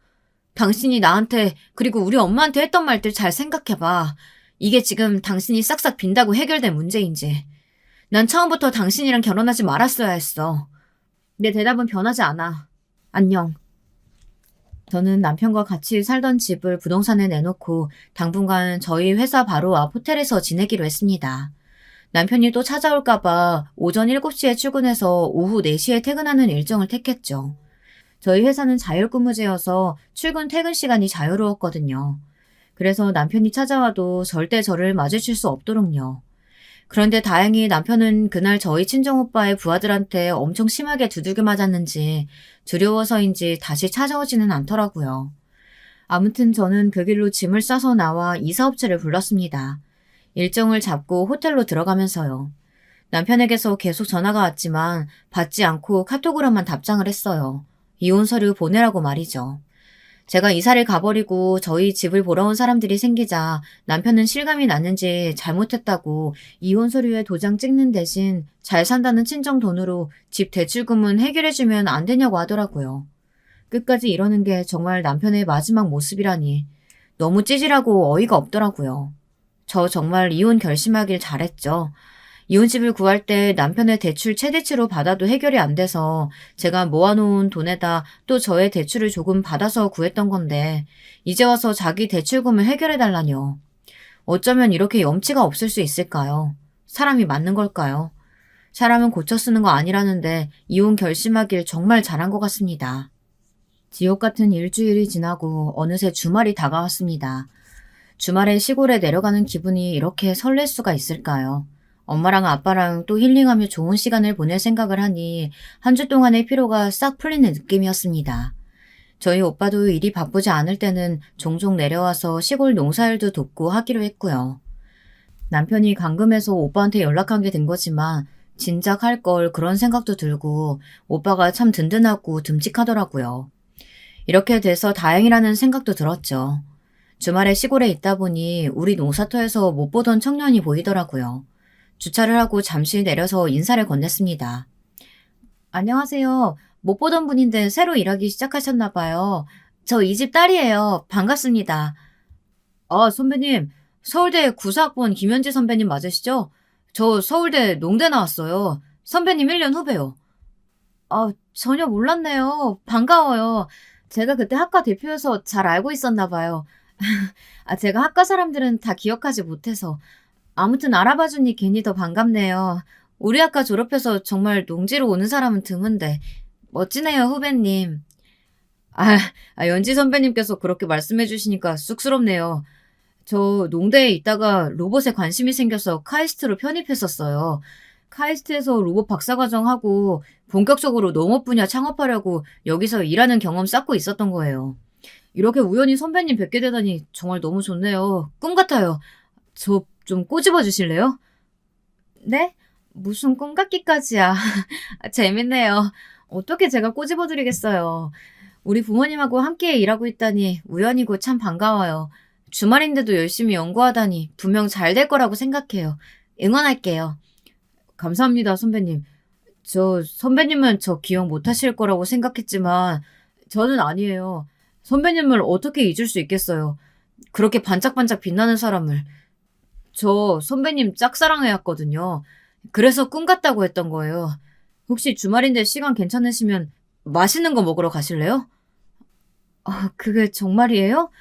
S1: 당신이 나한테 그리고 우리 엄마한테 했던 말들 잘 생각해봐. 이게 지금 당신이 싹싹 빈다고 해결된 문제인지. 난 처음부터 당신이랑 결혼하지 말았어야 했어. 내 대답은 변하지 않아. 안녕. 저는 남편과 같이 살던 집을 부동산에 내놓고 당분간 저희 회사 바로 앞 호텔에서 지내기로 했습니다. 남편이 또 찾아올까봐 오전 7시에 출근해서 오후 4시에 퇴근하는 일정을 택했죠. 저희 회사는 자율근무제여서 출근 퇴근 시간이 자유로웠거든요. 그래서 남편이 찾아와도 절대 저를 마주칠 수 없도록요. 그런데 다행히 남편은 그날 저희 친정오빠의 부하들한테 엄청 심하게 두들겨 맞았는지 두려워서인지 다시 찾아오지는 않더라고요. 아무튼 저는 그 길로 짐을 싸서 나와 이사업체를 불렀습니다. 일정을 잡고 호텔로 들어가면서요. 남편에게서 계속 전화가 왔지만 받지 않고 카톡으로만 답장을 했어요. 이혼 서류 보내라고 말이죠. 제가 이사를 가버리고 저희 집을 보러 온 사람들이 생기자 남편은 실감이 났는지 잘못했다고 이혼 서류에 도장 찍는 대신 잘 산다는 친정 돈으로 집 대출금은 해결해주면 안 되냐고 하더라고요. 끝까지 이러는 게 정말 남편의 마지막 모습이라니 너무 찌질하고 어이가 없더라고요. 저 정말 이혼 결심하길 잘했죠. 이혼집을 구할 때 남편의 대출 최대치로 받아도 해결이 안 돼서 제가 모아놓은 돈에다 또 저의 대출을 조금 받아서 구했던 건데 이제 와서 자기 대출금을 해결해달라뇨. 어쩌면 이렇게 염치가 없을 수 있을까요? 사람이 맞는 걸까요? 사람은 고쳐 쓰는 거 아니라는데 이혼 결심하길 정말 잘한 것 같습니다. 지옥 같은 일주일이 지나고 어느새 주말이 다가왔습니다. 주말에 시골에 내려가는 기분이 이렇게 설렐 수가 있을까요? 엄마랑 아빠랑 또 힐링하며 좋은 시간을 보낼 생각을 하니 한 주 동안의 피로가 싹 풀리는 느낌이었습니다. 저희 오빠도 일이 바쁘지 않을 때는 종종 내려와서 시골 농사일도 돕고 하기로 했고요. 남편이 감금해서 오빠한테 연락한 게 된 거지만 진작 할 걸 그런 생각도 들고 오빠가 참 든든하고 듬직하더라고요. 이렇게 돼서 다행이라는 생각도 들었죠. 주말에 시골에 있다 보니 우리 농사터에서 못 보던 청년이 보이더라고요. 주차를 하고 잠시 내려서 인사를 건넸습니다. 안녕하세요. 못 보던 분인데 새로 일하기 시작하셨나 봐요. 저 이 집 딸이에요. 반갑습니다. 아, 선배님. 서울대 구사학번 김현지 선배님 맞으시죠? 저 서울대 농대 나왔어요. 선배님 1년 후배요. 아, 전혀 몰랐네요. 반가워요. 제가 그때 학과 대표여서 잘 알고 있었나 봐요. 제가 학과 사람들은 다 기억하지 못해서. 아무튼 알아봐주니 괜히 더 반갑네요. 우리 학과 졸업해서 정말 농지로 오는 사람은 드문데. 멋지네요, 후배님. 아, 연지 선배님께서 그렇게 말씀해 주시니까 쑥스럽네요. 저 농대에 있다가 로봇에 관심이 생겨서 카이스트로 편입했었어요. 카이스트에서 로봇 박사과정 하고 본격적으로 농업 분야 창업하려고 여기서 일하는 경험 쌓고 있었던 거예요. 이렇게 우연히 선배님 뵙게 되다니 정말 너무 좋네요. 꿈 같아요. 저 좀 꼬집어 주실래요? 네? 무슨 꿈 같기까지야. 재밌네요. 어떻게 제가 꼬집어 드리겠어요. 우리 부모님하고 함께 일하고 있다니 우연이고 참 반가워요. 주말인데도 열심히 연구하다니 분명 잘 될 거라고 생각해요. 응원할게요. 감사합니다, 선배님. 선배님은 저 기억 못 하실 거라고 생각했지만, 저는 아니에요. 선배님을 어떻게 잊을 수 있겠어요. 그렇게 반짝반짝 빛나는 사람을. 저 선배님 짝사랑해왔거든요. 그래서 꿈 같다고 했던 거예요. 혹시 주말인데 시간 괜찮으시면 맛있는 거 먹으러 가실래요? 그게 정말이에요?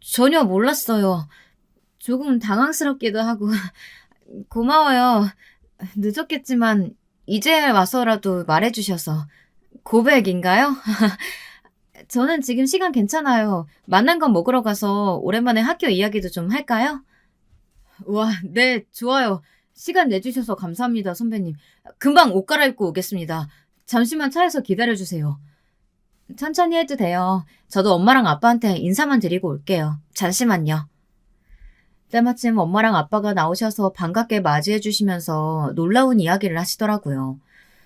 S1: 전혀 몰랐어요. 조금 당황스럽기도 하고. 고마워요. 늦었겠지만 이제 와서라도 말해주셔서. 고백인가요? 저는 지금 시간 괜찮아요. 만난 건 먹으러 가서 오랜만에 학교 이야기도 좀 할까요? 와, 네, 좋아요. 시간 내주셔서 감사합니다, 선배님. 금방 옷 갈아입고 오겠습니다. 잠시만 차에서 기다려주세요. 천천히 해도 돼요. 저도 엄마랑 아빠한테 인사만 드리고 올게요. 잠시만요. 때마침 엄마랑 아빠가 나오셔서 반갑게 맞이해 주시면서 놀라운 이야기를 하시더라고요.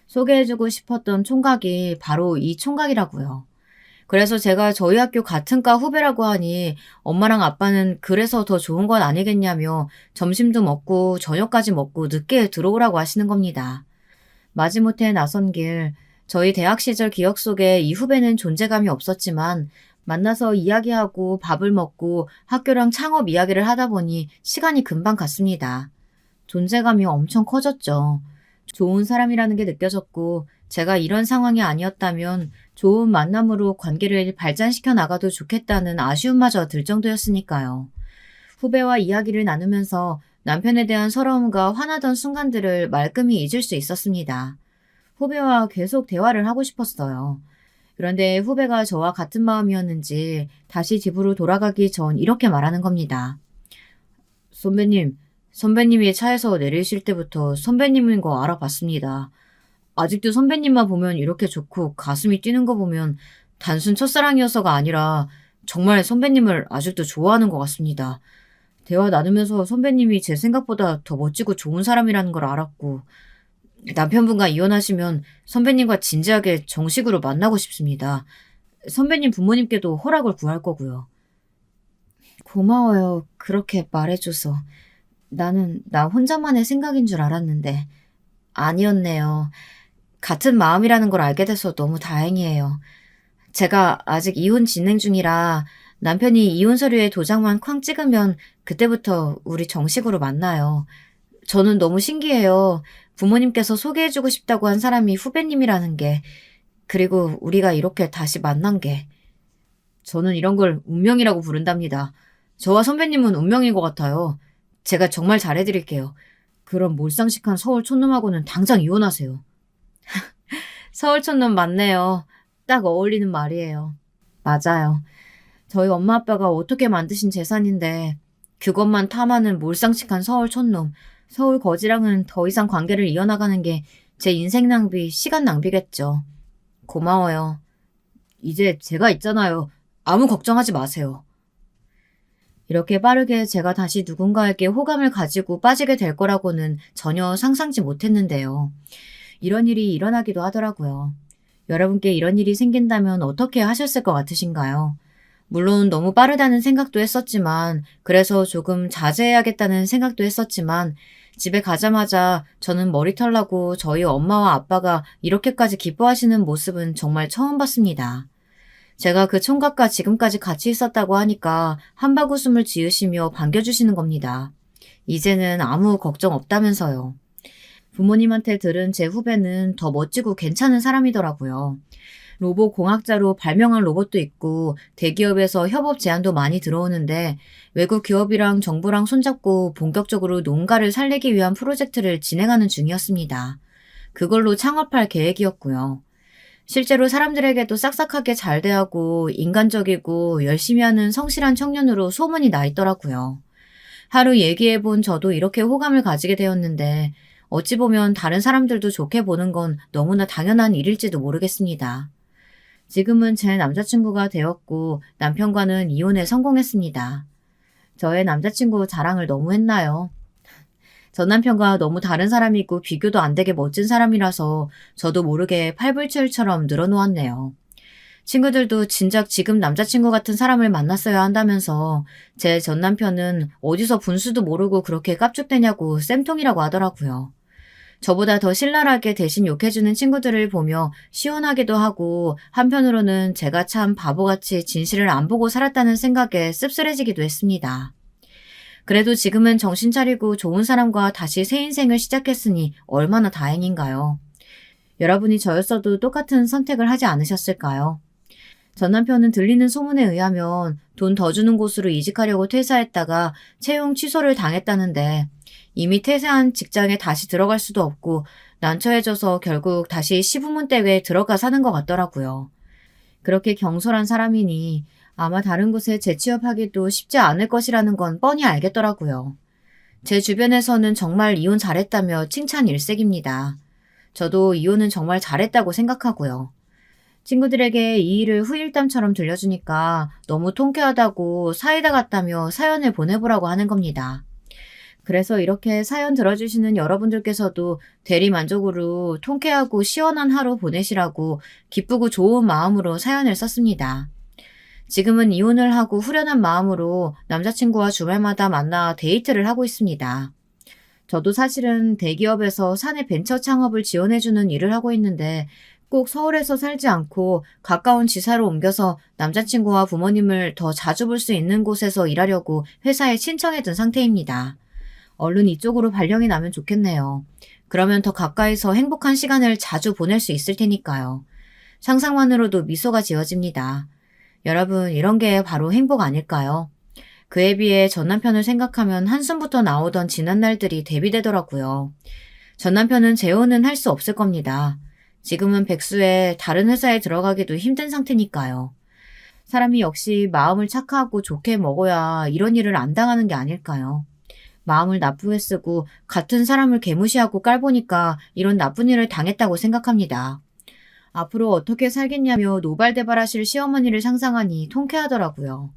S1: 소개해주고 싶었던 총각이 바로 이 총각이라고요. 그래서 제가 저희 학교 같은 과 후배라고 하니 엄마랑 아빠는 그래서 더 좋은 건 아니겠냐며 점심도 먹고 저녁까지 먹고 늦게 들어오라고 하시는 겁니다. 마지못해 나선 길, 저희 대학 시절 기억 속에 이 후배는 존재감이 없었지만 만나서 이야기하고 밥을 먹고 학교랑 창업 이야기를 하다 보니 시간이 금방 갔습니다. 존재감이 엄청 커졌죠. 좋은 사람이라는 게 느껴졌고 제가 이런 상황이 아니었다면 좋은 만남으로 관계를 발전시켜 나가도 좋겠다는 아쉬움마저 들 정도였으니까요. 후배와 이야기를 나누면서 남편에 대한 서러움과 화나던 순간들을 말끔히 잊을 수 있었습니다. 후배와 계속 대화를 하고 싶었어요. 그런데 후배가 저와 같은 마음이었는지 다시 집으로 돌아가기 전 이렇게 말하는 겁니다. 선배님이 차에서 내리실 때부터 선배님인 거 알아봤습니다. 아직도 선배님만 보면 이렇게 좋고 가슴이 뛰는 거 보면 단순 첫사랑이어서가 아니라 정말 선배님을 아직도 좋아하는 것 같습니다. 대화 나누면서 선배님이 제 생각보다 더 멋지고 좋은 사람이라는 걸 알았고 남편분과 이혼하시면 선배님과 진지하게 정식으로 만나고 싶습니다. 선배님 부모님께도 허락을 구할 거고요. 고마워요. 그렇게 말해줘서. 나는 나 혼자만의 생각인 줄 알았는데 아니었네요. 같은 마음이라는 걸 알게 돼서 너무 다행이에요. 제가 아직 이혼 진행 중이라 남편이 이혼 서류에 도장만 쾅 찍으면 그때부터 우리 정식으로 만나요. 저는 너무 신기해요. 부모님께서 소개해주고 싶다고 한 사람이 후배님이라는 게, 그리고 우리가 이렇게 다시 만난 게. 저는 이런 걸 운명이라고 부른답니다. 저와 선배님은 운명인 것 같아요. 제가 정말 잘해드릴게요. 그럼 몰상식한 서울 촌놈하고는 당장 이혼하세요. 서울 촌놈 맞네요. 딱 어울리는 말이에요. 맞아요. 저희 엄마 아빠가 어떻게 만드신 재산인데 그것만 탐하는 몰상식한 서울 촌놈. 서울 거지랑은 더 이상 관계를 이어나가는 게 제 인생 낭비, 시간 낭비겠죠. 고마워요. 이제 제가 있잖아요. 아무 걱정하지 마세요. 이렇게 빠르게 제가 다시 누군가에게 호감을 가지고 빠지게 될 거라고는 전혀 상상지 못했는데요. 이런 일이 일어나기도 하더라고요. 여러분께 이런 일이 생긴다면 어떻게 하셨을 것 같으신가요? 물론 너무 빠르다는 생각도 했었지만, 그래서 조금 자제해야겠다는 생각도 했었지만, 집에 가자마자 저는 머리털 나고 저희 엄마와 아빠가 이렇게까지 기뻐하시는 모습은 정말 처음 봤습니다. 제가 그 총각과 지금까지 같이 있었다고 하니까 한바구음을 지으시며 반겨주시는 겁니다. 이제는 아무 걱정 없다면서요. 부모님한테 들은 제 후배는 더 멋지고 괜찮은 사람이더라고요. 로봇 공학자로 발명한 로봇도 있고 대기업에서 협업 제안도 많이 들어오는데 외국 기업이랑 정부랑 손잡고 본격적으로 농가를 살리기 위한 프로젝트를 진행하는 중이었습니다. 그걸로 창업할 계획이었고요. 실제로 사람들에게도 싹싹하게 잘 대하고 인간적이고 열심히 하는 성실한 청년으로 소문이 나 있더라고요. 하루 얘기해본 저도 이렇게 호감을 가지게 되었는데 어찌 보면 다른 사람들도 좋게 보는 건 너무나 당연한 일일지도 모르겠습니다. 지금은 제 남자친구가 되었고 남편과는 이혼에 성공했습니다. 저의 남자친구 자랑을 너무 했나요? 전 남편과 너무 다른 사람이고 비교도 안 되게 멋진 사람이라서 저도 모르게 팔불출처럼 늘어놓았네요. 친구들도 진작 지금 남자친구 같은 사람을 만났어야 한다면서 제 전 남편은 어디서 분수도 모르고 그렇게 깝죽대냐고 쌤통이라고 하더라고요. 저보다 더 신랄하게 대신 욕해주는 친구들을 보며 시원하기도 하고 한편으로는 제가 참 바보같이 진실을 안 보고 살았다는 생각에 씁쓸해지기도 했습니다. 그래도 지금은 정신 차리고 좋은 사람과 다시 새 인생을 시작했으니 얼마나 다행인가요? 여러분이 저였어도 똑같은 선택을 하지 않으셨을까요? 전 남편은 들리는 소문에 의하면 돈 더 주는 곳으로 이직하려고 퇴사했다가 채용 취소를 당했다는데 이미 퇴사한 직장에 다시 들어갈 수도 없고 난처해져서 결국 다시 시부모 댁에 들어가 사는 것 같더라고요. 그렇게 경솔한 사람이니 아마 다른 곳에 재취업하기도 쉽지 않을 것이라는 건 뻔히 알겠더라고요. 제 주변에서는 정말 이혼 잘했다며 칭찬 일색입니다. 저도 이혼은 정말 잘했다고 생각하고요. 친구들에게 이 일을 후일담처럼 들려주니까 너무 통쾌하다고 사이다 같다며 사연을 보내보라고 하는 겁니다. 그래서 이렇게 사연 들어주시는 여러분들께서도 대리만족으로 통쾌하고 시원한 하루 보내시라고 기쁘고 좋은 마음으로 사연을 썼습니다. 지금은 이혼을 하고 후련한 마음으로 남자친구와 주말마다 만나 데이트를 하고 있습니다. 저도 사실은 대기업에서 사내 벤처 창업을 지원해주는 일을 하고 있는데 꼭 서울에서 살지 않고 가까운 지사로 옮겨서 남자친구와 부모님을 더 자주 볼 수 있는 곳에서 일하려고 회사에 신청해둔 상태입니다. 얼른 이쪽으로 발령이 나면 좋겠네요. 그러면 더 가까이서 행복한 시간을 자주 보낼 수 있을 테니까요. 상상만으로도 미소가 지어집니다. 여러분, 이런 게 바로 행복 아닐까요? 그에 비해 전 남편을 생각하면 한숨부터 나오던 지난 날들이 대비되더라고요. 전 남편은 재혼은 할 수 없을 겁니다. 지금은 백수에 다른 회사에 들어가기도 힘든 상태니까요. 사람이 역시 마음을 착하고 좋게 먹어야 이런 일을 안 당하는 게 아닐까요? 마음을 나쁘게 쓰고 같은 사람을 개무시하고 깔보니까 이런 나쁜 일을 당했다고 생각합니다. 앞으로 어떻게 살겠냐며 노발대발하실 시어머니를 상상하니 통쾌하더라고요.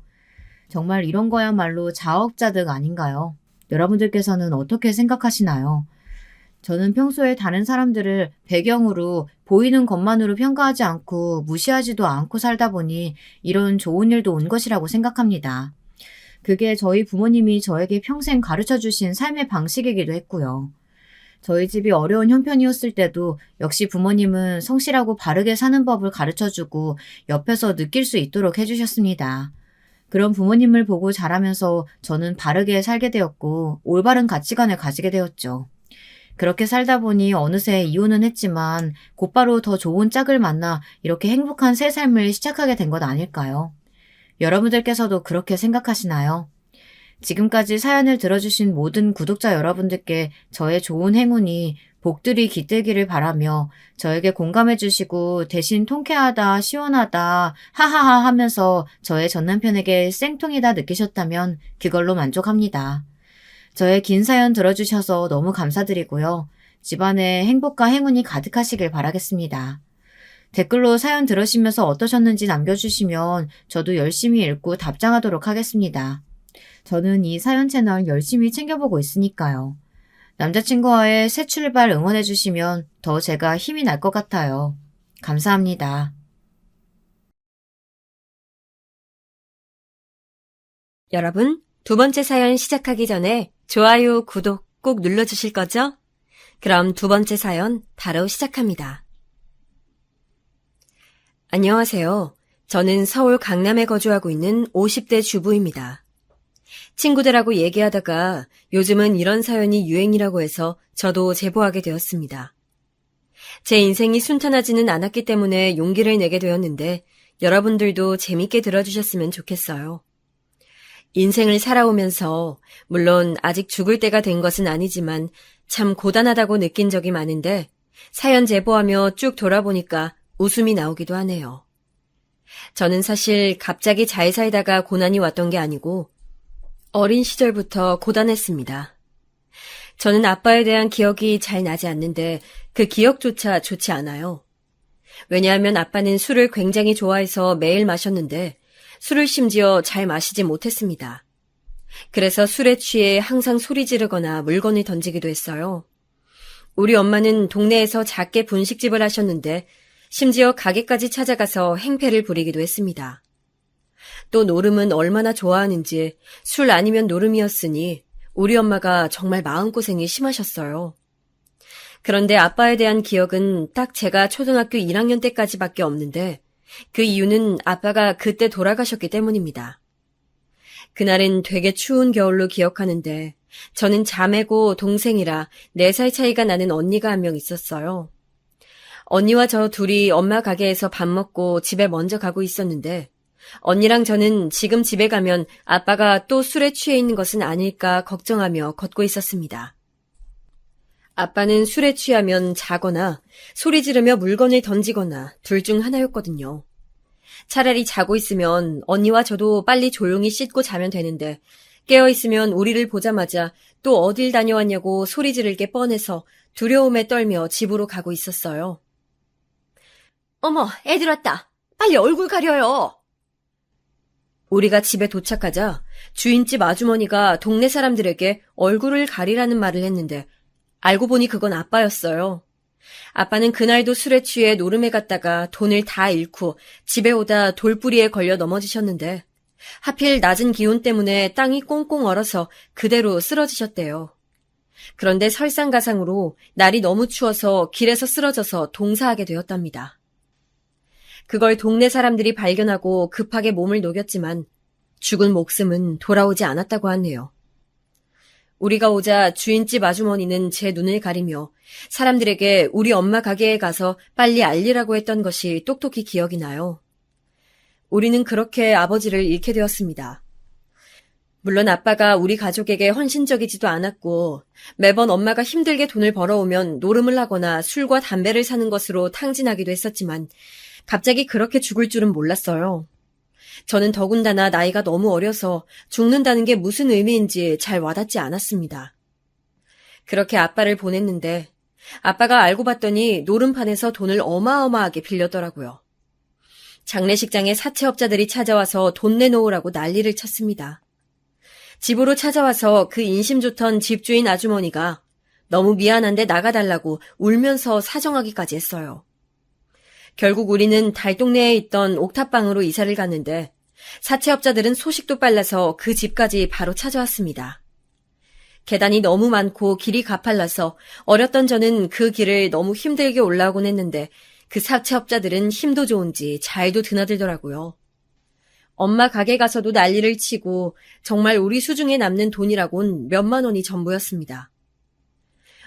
S1: 정말 이런 거야말로 자업자득 아닌가요? 여러분들께서는 어떻게 생각하시나요? 저는 평소에 다른 사람들을 배경으로 보이는 것만으로 평가하지 않고 무시하지도 않고 살다 보니 이런 좋은 일도 온 것이라고 생각합니다. 그게 저희 부모님이 저에게 평생 가르쳐 주신 삶의 방식이기도 했고요. 저희 집이 어려운 형편이었을 때도 역시 부모님은 성실하고 바르게 사는 법을 가르쳐 주고 옆에서 느낄 수 있도록 해주셨습니다. 그런 부모님을 보고 자라면서 저는 바르게 살게 되었고 올바른 가치관을 가지게 되었죠. 그렇게 살다 보니 어느새 이혼은 했지만 곧바로 더 좋은 짝을 만나 이렇게 행복한 새 삶을 시작하게 된 것 아닐까요? 여러분들께서도 그렇게 생각하시나요? 지금까지 사연을 들어주신 모든 구독자 여러분들께 저의 좋은 행운이 복들이 깃들기를 바라며 저에게 공감해주시고 대신 통쾌하다, 시원하다, 하하하 하면서 저의 전남편에게 쌩통이다 느끼셨다면 그걸로 만족합니다. 저의 긴 사연 들어주셔서 너무 감사드리고요. 집안에 행복과 행운이 가득하시길 바라겠습니다. 댓글로 사연 들으시면서 어떠셨는지 남겨주시면 저도 열심히 읽고 답장하도록 하겠습니다. 저는 이 사연 채널 열심히 챙겨보고 있으니까요. 남자친구와의 새 출발 응원해주시면 더 제가 힘이 날 것 같아요. 감사합니다.
S2: 여러분, 두 번째 사연 시작하기 전에 좋아요, 구독 꼭 눌러주실 거죠? 그럼 두 번째 사연 바로 시작합니다. 안녕하세요. 저는 서울 강남에 거주하고 있는 50대 주부입니다. 친구들하고 얘기하다가 요즘은 이런 사연이 유행이라고 해서 저도 제보하게 되었습니다. 제 인생이 순탄하지는 않았기 때문에 용기를 내게 되었는데 여러분들도 재밌게 들어주셨으면 좋겠어요. 인생을 살아오면서 물론 아직 죽을 때가 된 것은 아니지만 참 고단하다고 느낀 적이 많은데 사연 제보하며 쭉 돌아보니까 웃음이 나오기도 하네요. 저는 사실 갑자기 잘 살다가 고난이 왔던 게 아니고 어린 시절부터 고단했습니다. 저는 아빠에 대한 기억이 잘 나지 않는데 그 기억조차 좋지 않아요. 왜냐하면 아빠는 술을 굉장히 좋아해서 매일 마셨는데 술을 심지어 잘 마시지 못했습니다. 그래서 술에 취해 항상 소리 지르거나 물건을 던지기도 했어요. 우리 엄마는 동네에서 작게 분식집을 하셨는데 심지어 가게까지 찾아가서 행패를 부리기도 했습니다. 또 노름은 얼마나 좋아하는지 술 아니면 노름이었으니 우리 엄마가 정말 마음고생이 심하셨어요. 그런데 아빠에 대한 기억은 딱 제가 초등학교 1학년 때까지밖에 없는데 그 이유는 아빠가 그때 돌아가셨기 때문입니다. 그날은 되게 추운 겨울로 기억하는데 저는 자매고 동생이라 4살 차이가 나는 언니가 한 명 있었어요. 언니와 저 둘이 엄마 가게에서 밥 먹고 집에 먼저 가고 있었는데 언니랑 저는 지금 집에 가면 아빠가 또 술에 취해 있는 것은 아닐까 걱정하며 걷고 있었습니다. 아빠는 술에 취하면 자거나 소리 지르며 물건을 던지거나 둘 중 하나였거든요. 차라리 자고 있으면 언니와 저도 빨리 조용히 씻고 자면 되는데 깨어있으면 우리를 보자마자 또 어딜 다녀왔냐고 소리 지를 게 뻔해서 두려움에 떨며 집으로 가고 있었어요. 어머, 애들 왔다. 빨리 얼굴 가려요. 우리가 집에 도착하자 주인집 아주머니가 동네 사람들에게 얼굴을 가리라는 말을 했는데 알고 보니 그건 아빠였어요. 아빠는 그날도 술에 취해 노름에 갔다가 돈을 다 잃고 집에 오다 돌부리에 걸려 넘어지셨는데 하필 낮은 기온 때문에 땅이 꽁꽁 얼어서 그대로 쓰러지셨대요. 그런데 설상가상으로 날이 너무 추워서 길에서 쓰러져서 동사하게 되었답니다. 그걸 동네 사람들이 발견하고 급하게 몸을 녹였지만 죽은 목숨은 돌아오지 않았다고 하네요. 우리가 오자 주인집 아주머니는 제 눈을 가리며 사람들에게 우리 엄마 가게에 가서 빨리 알리라고 했던 것이 똑똑히 기억이 나요. 우리는 그렇게 아버지를 잃게 되었습니다. 물론 아빠가 우리 가족에게 헌신적이지도 않았고 매번 엄마가 힘들게 돈을 벌어오면 노름을 하거나 술과 담배를 사는 것으로 탕진하기도 했었지만 갑자기 그렇게 죽을 줄은 몰랐어요. 저는 더군다나 나이가 너무 어려서 죽는다는 게 무슨 의미인지 잘 와닿지 않았습니다. 그렇게 아빠를 보냈는데 아빠가 알고 봤더니 노름판에서 돈을 어마어마하게 빌렸더라고요. 장례식장에 사채업자들이 찾아와서 돈 내놓으라고 난리를 쳤습니다. 집으로 찾아와서 그 인심 좋던 집주인 아주머니가 너무 미안한데 나가달라고 울면서 사정하기까지 했어요. 결국 우리는 달동네에 있던 옥탑방으로 이사를 갔는데 사채업자들은 소식도 빨라서 그 집까지 바로 찾아왔습니다. 계단이 너무 많고 길이 가팔라서 어렸던 저는 그 길을 너무 힘들게 올라오곤 했는데 그 사채업자들은 힘도 좋은지 잘도 드나들더라고요. 엄마 가게 가서도 난리를 치고 정말 우리 수중에 남는 돈이라곤 몇만 원이 전부였습니다.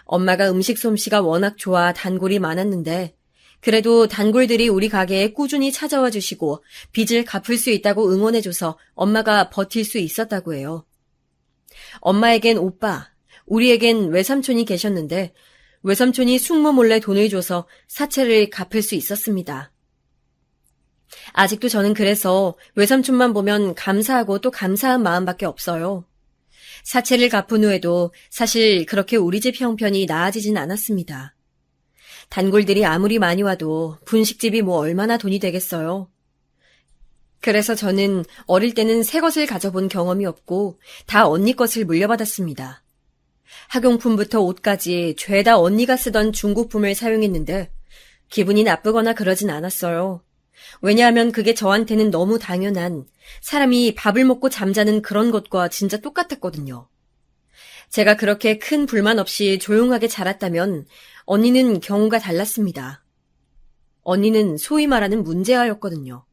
S2: 엄마가 음식 솜씨가 워낙 좋아 단골이 많았는데 그래도 단골들이 우리 가게에 꾸준히 찾아와 주시고 빚을 갚을 수 있다고 응원해줘서 엄마가 버틸 수 있었다고 해요. 엄마에겐 오빠, 우리에겐 외삼촌이 계셨는데 외삼촌이 숙모 몰래 돈을 줘서 사채를 갚을 수 있었습니다. 아직도 저는 그래서 외삼촌만 보면 감사하고 또 감사한 마음밖에 없어요. 사채를 갚은 후에도 사실 그렇게 우리 집 형편이 나아지진 않았습니다. 단골들이 아무리 많이 와도 분식집이 뭐 얼마나 돈이 되겠어요. 그래서 저는 어릴 때는 새 것을 가져본 경험이 없고 다 언니 것을 물려받았습니다. 학용품부터 옷까지 죄다 언니가 쓰던 중고품을 사용했는데 기분이 나쁘거나 그러진 않았어요. 왜냐하면 그게 저한테는 너무 당연한 사람이 밥을 먹고 잠자는 그런 것과 진짜 똑같았거든요. 제가 그렇게 큰 불만 없이 조용하게 자랐다면 언니는 경우가 달랐습니다. 언니는 소위 말하는 문제아였거든요.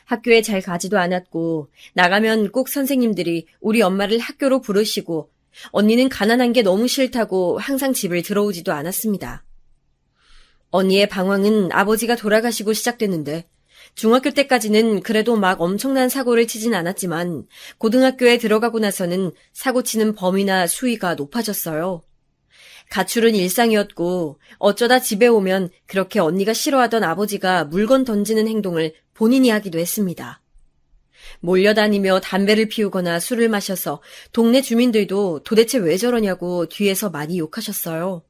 S2: 학교에 잘 가지도 않았고 나가면 꼭 선생님들이 우리 엄마를 학교로 부르시고 언니는 가난한 게 너무 싫다고 항상 집을 들어오지도 않았습니다. 언니의 방황은 아버지가 돌아가시고 시작됐는데 중학교 때까지는 그래도 막 엄청난 사고를 치진 않았지만 고등학교에 들어가고 나서는 사고치는 범위나 수위가 높아졌어요. 가출은 일상이었고 어쩌다 집에 오면 그렇게 언니가 싫어하던 아버지가 물건 던지는 행동을 본인이 하기도 했습니다. 몰려다니며 담배를 피우거나 술을 마셔서 동네 주민들도 도대체 왜 저러냐고 뒤에서 많이 욕하셨어요.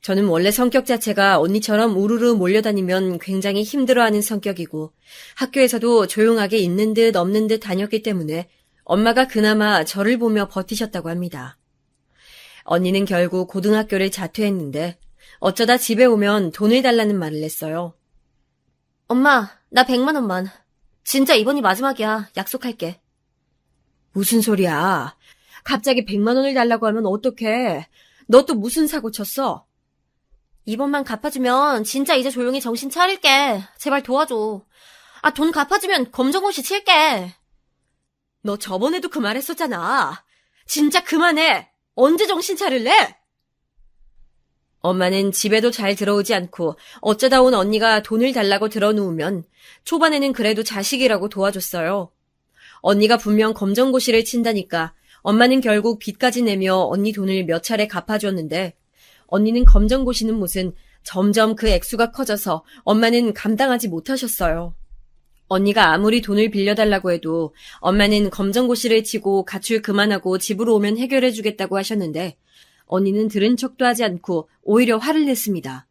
S2: 저는 원래 성격 자체가 언니처럼 우르르 몰려다니면 굉장히 힘들어하는 성격이고 학교에서도 조용하게 있는 듯 없는 듯 다녔기 때문에 엄마가 그나마 저를 보며 버티셨다고 합니다. 언니는 결국 고등학교를 자퇴했는데 어쩌다 집에 오면 돈을 달라는 말을 했어요. 엄마, 나 100만 원만. 진짜 이번이 마지막이야. 약속할게. 무슨 소리야? 갑자기 100만 원을 달라고 하면 어떡해? 너 또 무슨 사고 쳤어? 이번만 갚아주면 진짜 이제 조용히 정신 차릴게. 제발 도와줘. 아, 돈 갚아주면 검정고시 칠게. 너 저번에도 그 말 했었잖아. 진짜 그만해. 언제 정신 차릴래? 엄마는 집에도 잘 들어오지 않고 어쩌다 온 언니가 돈을 달라고 들어누우면 초반에는 그래도 자식이라고 도와줬어요. 언니가 분명 검정고시를 친다니까 엄마는 결국 빚까지 내며 언니 돈을 몇 차례 갚아줬는데 언니는 검정고시는 무슨 점점 그 액수가 커져서 엄마는 감당하지 못하셨어요. 언니가 아무리 돈을 빌려달라고 해도 엄마는 검정고시를 치고 가출 그만하고 집으로 오면 해결해주겠다고 하셨는데 언니는 들은 척도 하지 않고 오히려 화를 냈습니다.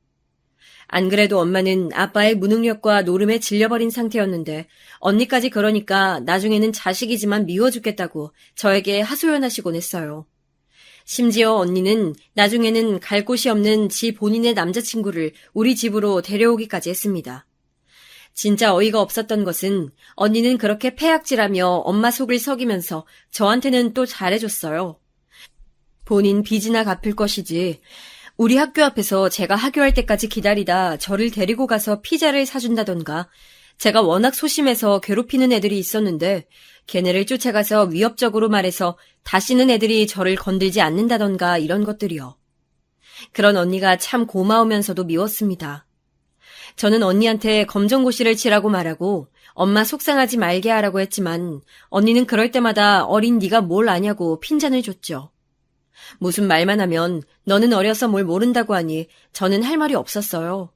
S2: 안 그래도 엄마는 아빠의 무능력과 노름에 질려버린 상태였는데 언니까지 그러니까 나중에는 자식이지만 미워 죽겠다고 저에게 하소연하시곤 했어요. 심지어 언니는 나중에는 갈 곳이 없는 지 본인의 남자친구를 우리 집으로 데려오기까지 했습니다. 진짜 어이가 없었던 것은 언니는 그렇게 패악질하며 엄마 속을 썩이면서 저한테는 또 잘해줬어요. 본인 빚이나 갚을 것이지 우리 학교 앞에서 제가 하교할 때까지 기다리다 저를 데리고 가서 피자를 사준다던가 제가 워낙 소심해서 괴롭히는 애들이 있었는데 걔네를 쫓아가서 위협적으로 말해서 다시는 애들이 저를 건들지 않는다던가 이런 것들이요. 그런 언니가 참 고마우면서도 미웠습니다. 저는 언니한테 검정고시를 치라고 말하고 엄마 속상하지 말게 하라고 했지만 언니는 그럴 때마다 어린 네가 뭘 아냐고 핀잔을 줬죠. 무슨 말만 하면 너는 어려서 뭘 모른다고 하니 저는 할 말이 없었어요.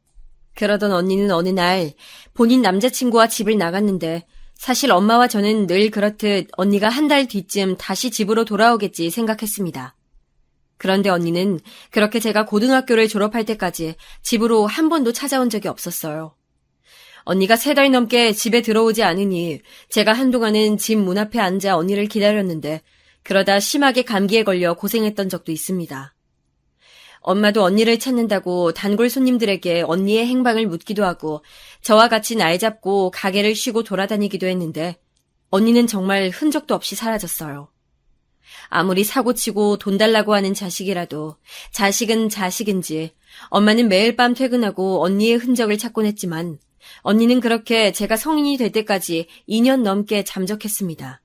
S2: 그러던 언니는 어느 날 본인 남자친구와 집을 나갔는데 사실 엄마와 저는 늘 그렇듯 언니가 한 달 뒤쯤 다시 집으로 돌아오겠지 생각했습니다. 그런데 언니는 그렇게 제가 고등학교를 졸업할 때까지 집으로 한 번도 찾아온 적이 없었어요. 언니가 3달 넘게 집에 들어오지 않으니 제가 한동안은 집 문 앞에 앉아 언니를 기다렸는데 그러다 심하게 감기에 걸려 고생했던 적도 있습니다. 엄마도 언니를 찾는다고 단골 손님들에게 언니의 행방을 묻기도 하고 저와 같이 날 잡고 가게를 쉬고 돌아다니기도 했는데 언니는 정말 흔적도 없이 사라졌어요. 아무리 사고치고 돈 달라고 하는 자식이라도 자식은 자식인지 엄마는 매일 밤 퇴근하고 언니의 흔적을 찾곤 했지만 언니는 그렇게 제가 성인이 될 때까지 2년 넘게 잠적했습니다.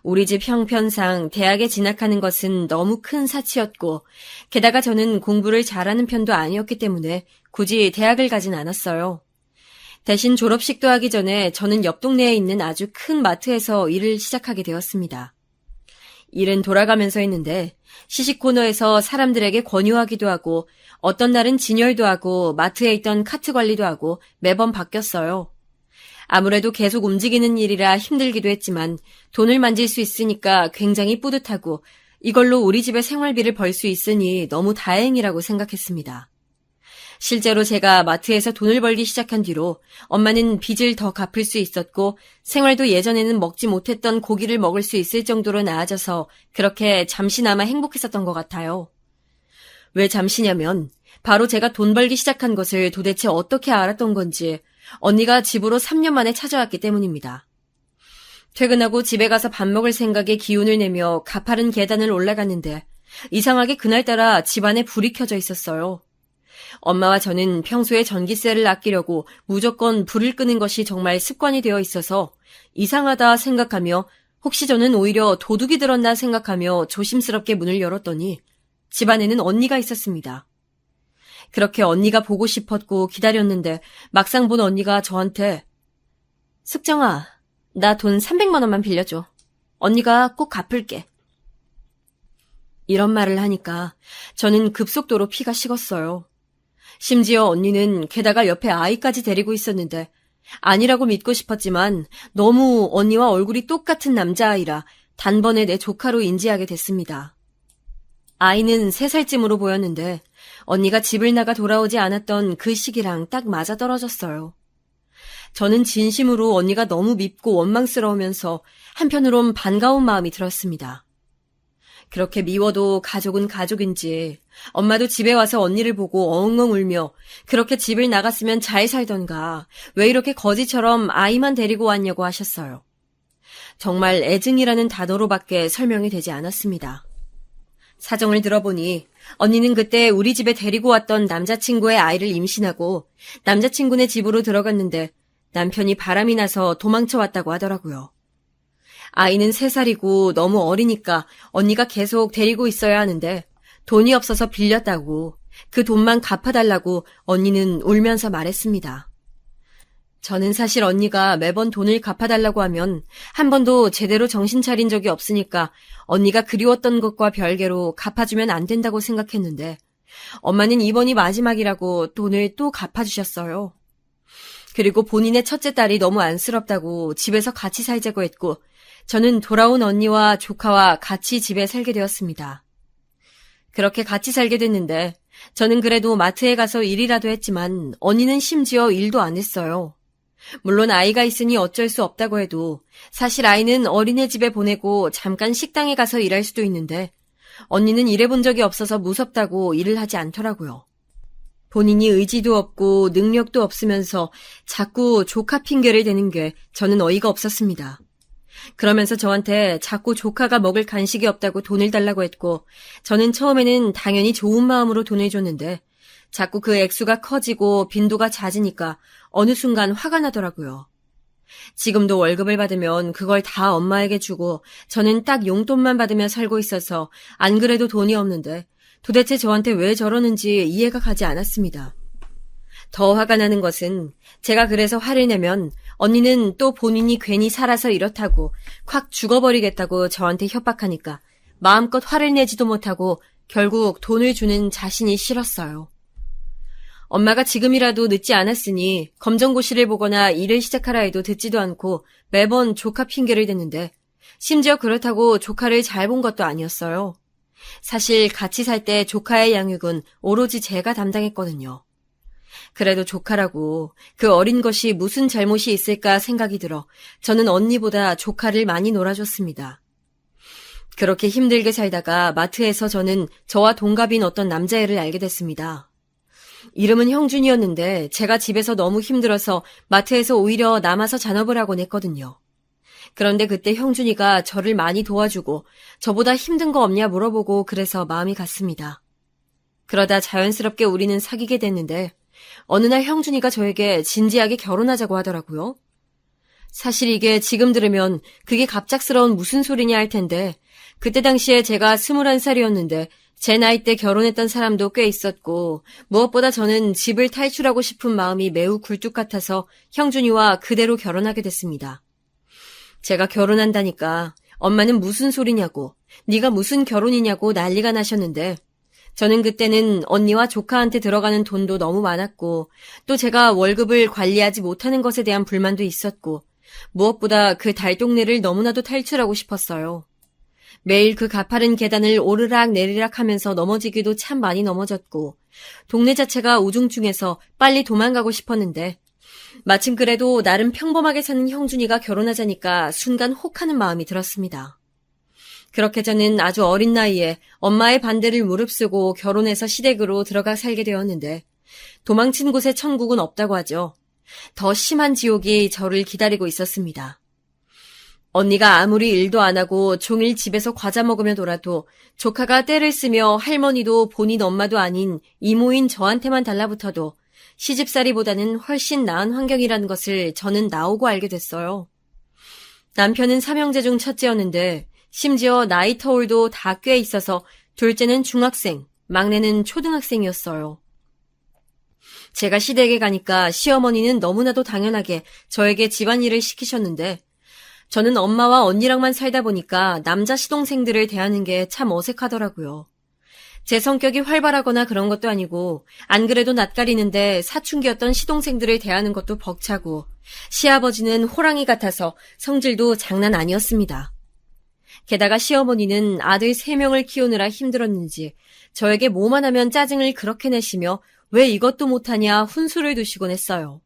S2: 우리 집 형편상 대학에 진학하는 것은 너무 큰 사치였고, 게다가 저는 공부를 잘하는 편도 아니었기 때문에 굳이 대학을 가진 않았어요. 대신 졸업식도 하기 전에 저는 옆 동네에 있는 아주 큰 마트에서 일을 시작하게 되었습니다. 일은 돌아가면서 했는데 시식 코너에서 사람들에게 권유하기도 하고 어떤 날은 진열도 하고 마트에 있던 카트 관리도 하고 매번 바뀌었어요. 아무래도 계속 움직이는 일이라 힘들기도 했지만 돈을 만질 수 있으니까 굉장히 뿌듯하고 이걸로 우리 집의 생활비를 벌 수 있으니 너무 다행이라고 생각했습니다. 실제로 제가 마트에서 돈을 벌기 시작한 뒤로 엄마는 빚을 더 갚을 수 있었고 생활도 예전에는 먹지 못했던 고기를 먹을 수 있을 정도로 나아져서 그렇게 잠시나마 행복했었던 것 같아요. 왜 잠시냐면 바로 제가 돈 벌기 시작한 것을 도대체 어떻게 알았던 건지 언니가 집으로 3년 만에 찾아왔기 때문입니다. 퇴근하고 집에 가서 밥 먹을 생각에 기운을 내며 가파른 계단을 올라갔는데 이상하게 그날따라 집안에 불이 켜져 있었어요. 엄마와 저는 평소에 전기세를 아끼려고 무조건 불을 끄는 것이 정말 습관이 되어 있어서 이상하다 생각하며 혹시 저는 오히려 도둑이 들었나 생각하며 조심스럽게 문을 열었더니 집안에는 언니가 있었습니다. 그렇게 언니가 보고 싶었고 기다렸는데 막상 본 언니가 저한테 숙정아, 나 돈 300만 원만 빌려줘. 언니가 꼭 갚을게. 이런 말을 하니까 저는 급속도로 피가 식었어요. 심지어 언니는 게다가 옆에 아이까지 데리고 있었는데 아니라고 믿고 싶었지만 너무 언니와 얼굴이 똑같은 남자아이라 단번에 내 조카로 인지하게 됐습니다. 아이는 3살쯤으로 보였는데 언니가 집을 나가 돌아오지 않았던 그 시기랑 딱 맞아떨어졌어요. 저는 진심으로 언니가 너무 밉고 원망스러우면서 한편으론 반가운 마음이 들었습니다. 그렇게 미워도 가족은 가족인지 엄마도 집에 와서 언니를 보고 엉엉 울며 그렇게 집을 나갔으면 잘 살던가 왜 이렇게 거지처럼 아이만 데리고 왔냐고 하셨어요. 정말 애증이라는 단어로밖에 설명이 되지 않았습니다. 사정을 들어보니 언니는 그때 우리 집에 데리고 왔던 남자친구의 아이를 임신하고 남자친구네 집으로 들어갔는데 남편이 바람이 나서 도망쳐 왔다고 하더라고요. 아이는 3살이고 너무 어리니까 언니가 계속 데리고 있어야 하는데 돈이 없어서 빌렸다고 그 돈만 갚아달라고 언니는 울면서 말했습니다. 저는 사실 언니가 매번 돈을 갚아달라고 하면 한 번도 제대로 정신 차린 적이 없으니까 언니가 그리웠던 것과 별개로 갚아주면 안 된다고 생각했는데 엄마는 이번이 마지막이라고 돈을 또 갚아주셨어요. 그리고 본인의 첫째 딸이 너무 안쓰럽다고 집에서 같이 살자고 했고 저는 돌아온 언니와 조카와 같이 집에 살게 되었습니다. 그렇게 같이 살게 됐는데 저는 그래도 마트에 가서 일이라도 했지만 언니는 심지어 일도 안 했어요. 물론 아이가 있으니 어쩔 수 없다고 해도 사실 아이는 어린애집에 보내고 잠깐 식당에 가서 일할 수도 있는데 언니는 일해본 적이 없어서 무섭다고 일을 하지 않더라고요. 본인이 의지도 없고 능력도 없으면서 자꾸 조카 핑계를 대는 게 저는 어이가 없었습니다. 그러면서 저한테 자꾸 조카가 먹을 간식이 없다고 돈을 달라고 했고 저는 처음에는 당연히 좋은 마음으로 돈을 줬는데 자꾸 그 액수가 커지고 빈도가 잦으니까 어느 순간 화가 나더라고요. 지금도 월급을 받으면 그걸 다 엄마에게 주고 저는 딱 용돈만 받으며 살고 있어서 안 그래도 돈이 없는데 도대체 저한테 왜 저러는지 이해가 가지 않았습니다. 더 화가 나는 것은 제가 그래서 화를 내면 언니는 또 본인이 괜히 살아서 이렇다고 콱 죽어버리겠다고 저한테 협박하니까 마음껏 화를 내지도 못하고 결국 돈을 주는 자신이 싫었어요. 엄마가 지금이라도 늦지 않았으니 검정고시를 보거나 일을 시작하라 해도 듣지도 않고 매번 조카 핑계를 댔는데 심지어 그렇다고 조카를 잘 본 것도 아니었어요. 사실 같이 살 때 조카의 양육은 오로지 제가 담당했거든요. 그래도 조카라고 그 어린 것이 무슨 잘못이 있을까 생각이 들어 저는 언니보다 조카를 많이 놀아줬습니다. 그렇게 힘들게 살다가 마트에서 저는 저와 동갑인 어떤 남자애를 알게 됐습니다. 이름은 형준이었는데 제가 집에서 너무 힘들어서 마트에서 오히려 남아서 잔업을 하곤 했거든요. 그런데 그때 형준이가 저를 많이 도와주고 저보다 힘든 거 없냐 물어보고 그래서 마음이 갔습니다. 그러다 자연스럽게 우리는 사귀게 됐는데 어느 날 형준이가 저에게 진지하게 결혼하자고 하더라고요. 사실 이게 지금 들으면 그게 갑작스러운 무슨 소리냐 할 텐데 그때 당시에 제가 21살이었는데 제 나이 때 결혼했던 사람도 꽤 있었고 무엇보다 저는 집을 탈출하고 싶은 마음이 매우 굴뚝 같아서 형준이와 그대로 결혼하게 됐습니다. 제가 결혼한다니까 엄마는 무슨 소리냐고 네가 무슨 결혼이냐고 난리가 나셨는데 저는 그때는 언니와 조카한테 들어가는 돈도 너무 많았고 또 제가 월급을 관리하지 못하는 것에 대한 불만도 있었고 무엇보다 그 달동네를 너무나도 탈출하고 싶었어요. 매일 그 가파른 계단을 오르락 내리락 하면서 넘어지기도 참 많이 넘어졌고 동네 자체가 우중충해서 빨리 도망가고 싶었는데 마침 그래도 나름 평범하게 사는 형준이가 결혼하자니까 순간 혹하는 마음이 들었습니다. 그렇게 저는 아주 어린 나이에 엄마의 반대를 무릅쓰고 결혼해서 시댁으로 들어가 살게 되었는데 도망친 곳에 천국은 없다고 하죠. 더 심한 지옥이 저를 기다리고 있었습니다. 언니가 아무리 일도 안 하고 종일 집에서 과자 먹으며 놀아도 조카가 떼를 쓰며 할머니도 본인 엄마도 아닌 이모인 저한테만 달라붙어도 시집살이보다는 훨씬 나은 환경이라는 것을 저는 나오고 알게 됐어요. 남편은 삼형제 중 첫째였는데 심지어 나이 터울도 다 꽤 있어서 둘째는 중학생, 막내는 초등학생이었어요. 제가 시댁에 가니까 시어머니는 너무나도 당연하게 저에게 집안일을 시키셨는데 저는 엄마와 언니랑만 살다 보니까 남자 시동생들을 대하는 게 참 어색하더라고요. 제 성격이 활발하거나 그런 것도 아니고 안 그래도 낯가리는데 사춘기였던 시동생들을 대하는 것도 벅차고 시아버지는 호랑이 같아서 성질도 장난 아니었습니다. 게다가 시어머니는 아들 3명을 키우느라 힘들었는지 저에게 뭐만 하면 짜증을 그렇게 내시며 왜 이것도 못하냐 훈수를 두시곤 했어요.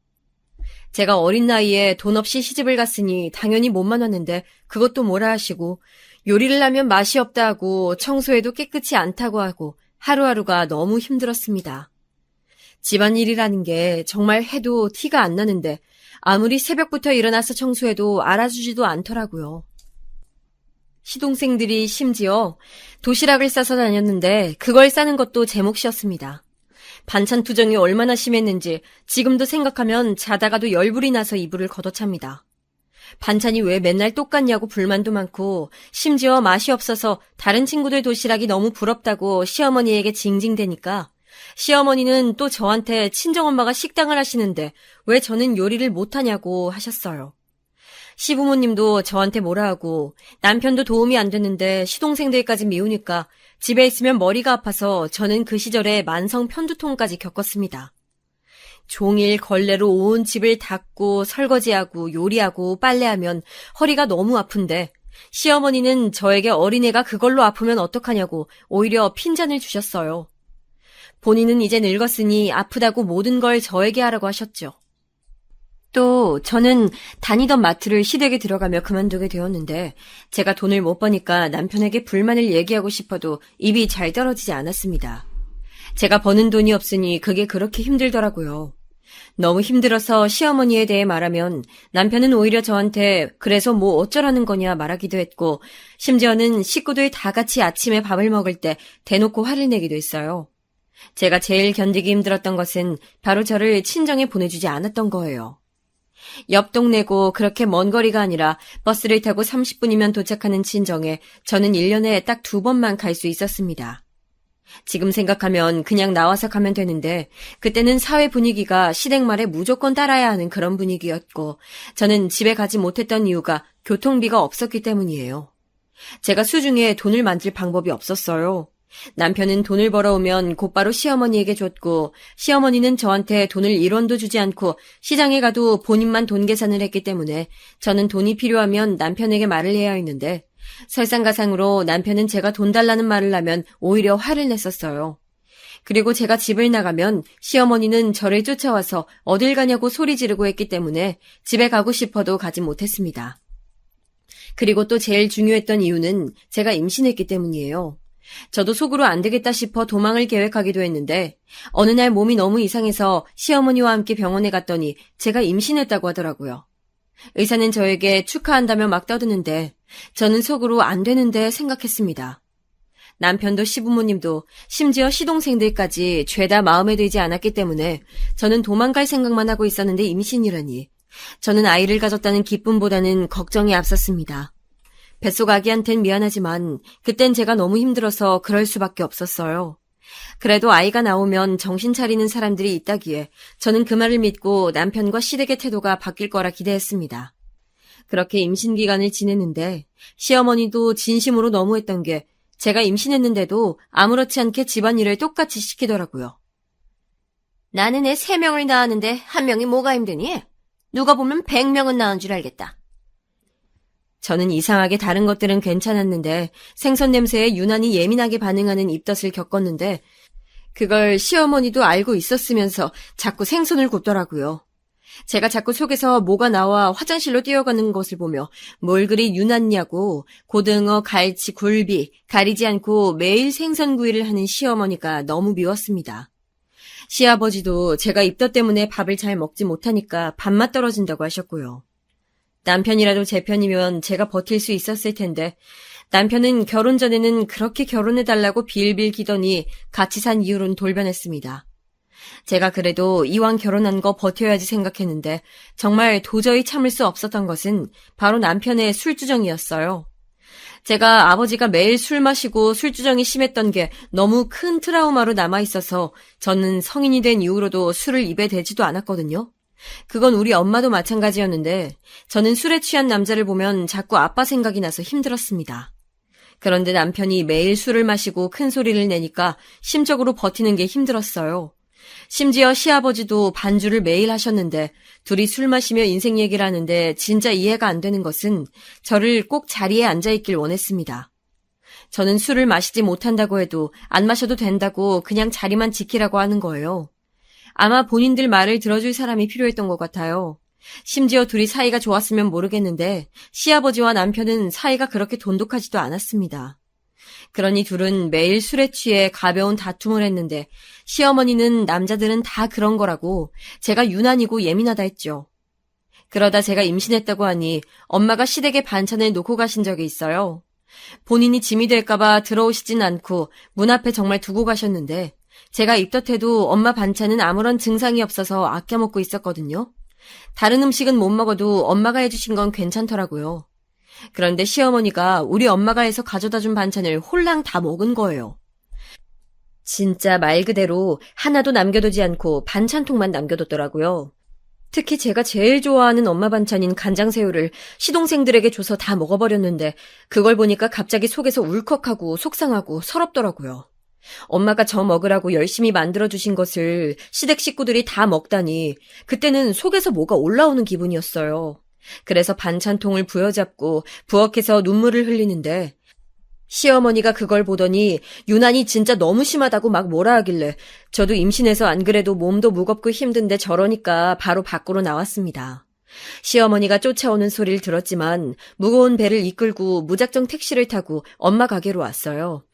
S2: 제가 어린 나이에 돈 없이 시집을 갔으니 당연히 몸만 왔는데 그것도 뭐라 하시고 요리를 하면 맛이 없다 하고 청소해도 깨끗이 않다고 하고 하루하루가 너무 힘들었습니다. 집안일이라는 게 정말 해도 티가 안 나는데 아무리 새벽부터 일어나서 청소해도 알아주지도 않더라고요. 시동생들이 심지어 도시락을 싸서 다녔는데 그걸 싸는 것도 제 몫이었습니다. 반찬 투정이 얼마나 심했는지 지금도 생각하면 자다가도 열불이 나서 이불을 걷어찹니다. 반찬이 왜 맨날 똑같냐고 불만도 많고 심지어 맛이 없어서 다른 친구들 도시락이 너무 부럽다고 시어머니에게 징징대니까 시어머니는 또 저한테 친정엄마가 식당을 하시는데 왜 저는 요리를 못하냐고 하셨어요. 시부모님도 저한테 뭐라 하고 남편도 도움이 안 됐는데 시동생들까지 미우니까 집에 있으면 머리가 아파서 저는 그 시절에 만성 편두통까지 겪었습니다. 종일 걸레로 온 집을 닦고 설거지하고 요리하고 빨래하면 허리가 너무 아픈데 시어머니는 저에게 어린애가 그걸로 아프면 어떡하냐고 오히려 핀잔을 주셨어요. 본인은 이제 늙었으니 아프다고 모든 걸 저에게 하라고 하셨죠. 또 저는 다니던 마트를 시댁에 들어가며 그만두게 되었는데 제가 돈을 못 버니까 남편에게 불만을 얘기하고 싶어도 입이 잘 떨어지지 않았습니다. 제가 버는 돈이 없으니 그게 그렇게 힘들더라고요. 너무 힘들어서 시어머니에 대해 말하면 남편은 오히려 저한테 그래서 뭐 어쩌라는 거냐 말하기도 했고 심지어는 식구들 다 같이 아침에 밥을 먹을 때 대놓고 화를 내기도 했어요. 제가 제일 견디기 힘들었던 것은 바로 저를 친정에 보내주지 않았던 거예요. 옆 동네고 그렇게 먼 거리가 아니라 버스를 타고 30분이면 도착하는 친정에 저는 1년에 딱 2번만 갈 수 있었습니다. 지금 생각하면 그냥 나와서 가면 되는데 그때는 사회 분위기가 시댁 말에 무조건 따라야 하는 그런 분위기였고 저는 집에 가지 못했던 이유가 교통비가 없었기 때문이에요. 제가 수중에 돈을 만들 방법이 없었어요. 남편은 돈을 벌어오면 곧바로 시어머니에게 줬고 시어머니는 저한테 돈을 1원도 주지 않고 시장에 가도 본인만 돈 계산을 했기 때문에 저는 돈이 필요하면 남편에게 말을 해야 했는데 설상가상으로 남편은 제가 돈 달라는 말을 하면 오히려 화를 냈었어요. 그리고 제가 집을 나가면 시어머니는 저를 쫓아와서 어딜 가냐고 소리 지르고 했기 때문에 집에 가고 싶어도 가지 못했습니다. 그리고 또 제일 중요했던 이유는 제가 임신했기 때문이에요. 저도 속으로 안 되겠다 싶어 도망을 계획하기도 했는데 어느 날 몸이 너무 이상해서 시어머니와 함께 병원에 갔더니 제가 임신했다고 하더라고요. 의사는 저에게 축하한다며 막 떠드는데 저는 속으로 안 되는데 생각했습니다. 남편도 시부모님도 심지어 시동생들까지 죄다 마음에 들지 않았기 때문에 저는 도망갈 생각만 하고 있었는데 임신이라니. 저는 아이를 가졌다는 기쁨보다는 걱정이 앞섰습니다. 뱃속 아기한텐 미안하지만 그땐 제가 너무 힘들어서 그럴 수밖에 없었어요. 그래도 아이가 나오면 정신 차리는 사람들이 있다기에 저는 그 말을 믿고 남편과 시댁의 태도가 바뀔 거라 기대했습니다. 그렇게 임신 기간을 지냈는데 시어머니도 진심으로 너무했던 게 제가 임신했는데도 아무렇지 않게 집안일을 똑같이 시키더라고요. 나는 애 3명을 낳았는데 1명이 뭐가 힘드니? 누가 보면 100명은 낳은 줄 알겠다. 저는 이상하게 다른 것들은 괜찮았는데 생선 냄새에 유난히 예민하게 반응하는 입덧을 겪었는데 그걸 시어머니도 알고 있었으면서 자꾸 생선을 굽더라고요. 제가 자꾸 속에서 뭐가 나와 화장실로 뛰어가는 것을 보며 뭘 그리 유난냐고 고등어, 갈치, 굴비 가리지 않고 매일 생선구이를 하는 시어머니가 너무 미웠습니다. 시아버지도 제가 입덧 때문에 밥을 잘 먹지 못하니까 밥맛 떨어진다고 하셨고요. 남편이라도 제 편이면 제가 버틸 수 있었을 텐데 남편은 결혼 전에는 그렇게 결혼해달라고 빌빌 기더니 같이 산 이후로는 돌변했습니다. 제가 그래도 이왕 결혼한 거 버텨야지 생각했는데 정말 도저히 참을 수 없었던 것은 바로 남편의 술주정이었어요. 제가 아버지가 매일 술 마시고 술주정이 심했던 게 너무 큰 트라우마로 남아있어서 저는 성인이 된 이후로도 술을 입에 대지도 않았거든요. 그건 우리 엄마도 마찬가지였는데 저는 술에 취한 남자를 보면 자꾸 아빠 생각이 나서 힘들었습니다. 그런데 남편이 매일 술을 마시고 큰 소리를 내니까 심적으로 버티는 게 힘들었어요. 심지어 시아버지도 반주를 매일 하셨는데 둘이 술 마시며 인생 얘기를 하는데 진짜 이해가 안 되는 것은 저를 꼭 자리에 앉아있길 원했습니다. 저는 술을 마시지 못한다고 해도 안 마셔도 된다고 그냥 자리만 지키라고 하는 거예요. 아마 본인들 말을 들어줄 사람이 필요했던 것 같아요. 심지어 둘이 사이가 좋았으면 모르겠는데 시아버지와 남편은 사이가 그렇게 돈독하지도 않았습니다. 그러니 둘은 매일 술에 취해 가벼운 다툼을 했는데 시어머니는 남자들은 다 그런 거라고 제가 유난이고 예민하다 했죠. 그러다 제가 임신했다고 하니 엄마가 시댁에 반찬을 놓고 가신 적이 있어요. 본인이 짐이 될까봐 들어오시진 않고 문 앞에 정말 두고 가셨는데 제가 입덧해도 엄마 반찬은 아무런 증상이 없어서 아껴 먹고 있었거든요. 다른 음식은 못 먹어도 엄마가 해주신 건 괜찮더라고요. 그런데 시어머니가 우리 엄마가 해서 가져다 준 반찬을 홀랑 다 먹은 거예요. 진짜 말 그대로 하나도 남겨두지 않고 반찬통만 남겨뒀더라고요. 특히 제가 제일 좋아하는 엄마 반찬인 간장새우를 시동생들에게 줘서 다 먹어버렸는데 그걸 보니까 갑자기 속에서 울컥하고 속상하고 서럽더라고요. 엄마가 저 먹으라고 열심히 만들어주신 것을 시댁 식구들이 다 먹다니 그때는 속에서 뭐가 올라오는 기분이었어요. 그래서 반찬통을 부여잡고 부엌에서 눈물을 흘리는데 시어머니가 그걸 보더니 유난히 진짜 너무 심하다고 막 뭐라 하길래 저도 임신해서 안 그래도 몸도 무겁고 힘든데 저러니까 바로 밖으로 나왔습니다. 시어머니가 쫓아오는 소리를 들었지만 무거운 배를 이끌고 무작정 택시를 타고 엄마 가게로 왔어요.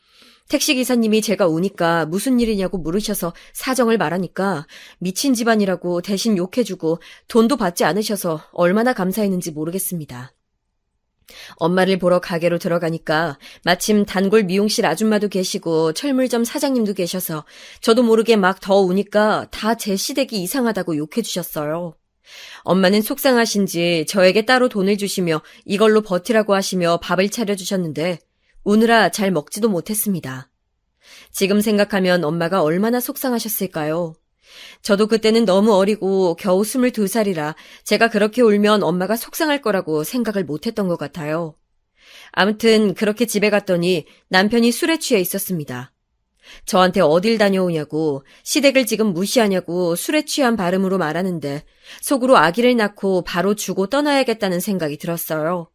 S2: 택시기사님이 제가 우니까 무슨 일이냐고 물으셔서 사정을 말하니까 미친 집안이라고 대신 욕해주고 돈도 받지 않으셔서 얼마나 감사했는지 모르겠습니다. 엄마를 보러 가게로 들어가니까 마침 단골 미용실 아줌마도 계시고 철물점 사장님도 계셔서 저도 모르게 막 더 우니까 다 제 시댁이 이상하다고 욕해주셨어요. 엄마는 속상하신지 저에게 따로 돈을 주시며 이걸로 버티라고 하시며 밥을 차려주셨는데 우느라 잘 먹지도 못했습니다. 지금 생각하면 엄마가 얼마나 속상하셨을까요? 저도 그때는 너무 어리고 겨우 22살이라 제가 그렇게 울면 엄마가 속상할 거라고 생각을 못했던 것 같아요. 아무튼 그렇게 집에 갔더니 남편이 술에 취해 있었습니다. 저한테 어딜 다녀오냐고 시댁을 지금 무시하냐고 술에 취한 발음으로 말하는데 속으로 아기를 낳고 바로 주고 떠나야겠다는 생각이 들었어요.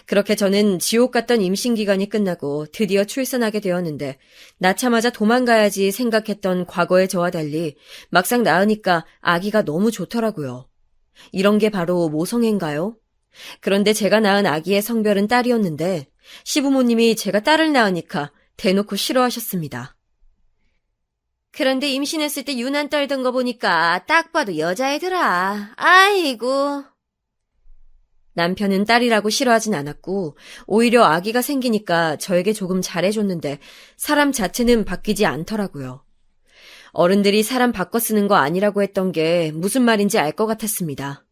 S2: 그렇게 저는 지옥 같던 임신 기간이 끝나고 드디어 출산하게 되었는데 낳자마자 도망가야지 생각했던 과거의 저와 달리 막상 낳으니까 아기가 너무 좋더라고요. 이런 게 바로 모성애인가요? 그런데 제가 낳은 아기의 성별은 딸이었는데 시부모님이 제가 딸을 낳으니까 대놓고 싫어하셨습니다. 그런데 임신했을 때 유난 떨던 거 보니까 딱 봐도 여자애더라. 아이고. 남편은 딸이라고 싫어하진 않았고 오히려 아기가 생기니까 저에게 조금 잘해줬는데 사람 자체는 바뀌지 않더라고요. 어른들이 사람 바꿔 쓰는 거 아니라고 했던 게 무슨 말인지 알 것 같았습니다.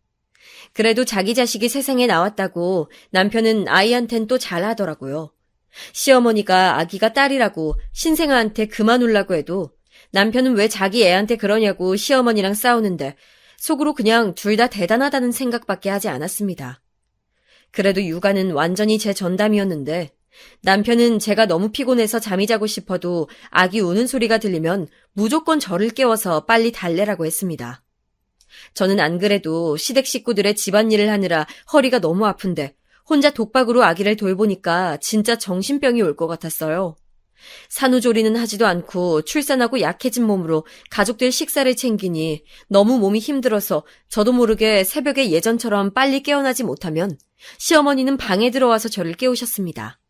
S2: 그래도 자기 자식이 세상에 나왔다고 남편은 아이한텐 또 잘하더라고요. 시어머니가 아기가 딸이라고 신생아한테 그만 울라고 해도 남편은 왜 자기 애한테 그러냐고 시어머니랑 싸우는데 속으로 그냥 둘 다 대단하다는 생각밖에 하지 않았습니다. 그래도 육아는 완전히 제 전담이었는데 남편은 제가 너무 피곤해서 잠이 자고 싶어도 아기 우는 소리가 들리면 무조건 저를 깨워서 빨리 달래라고 했습니다. 저는 안 그래도 시댁 식구들의 집안일을 하느라 허리가 너무 아픈데 혼자 독박으로 아기를 돌보니까 진짜 정신병이 올 것 같았어요. 산후조리는 하지도 않고 출산하고 약해진 몸으로 가족들 식사를 챙기니 너무 몸이 힘들어서 저도 모르게 새벽에 예전처럼 빨리 깨어나지 못하면 시어머니는 방에 들어와서 저를 깨우셨습니다.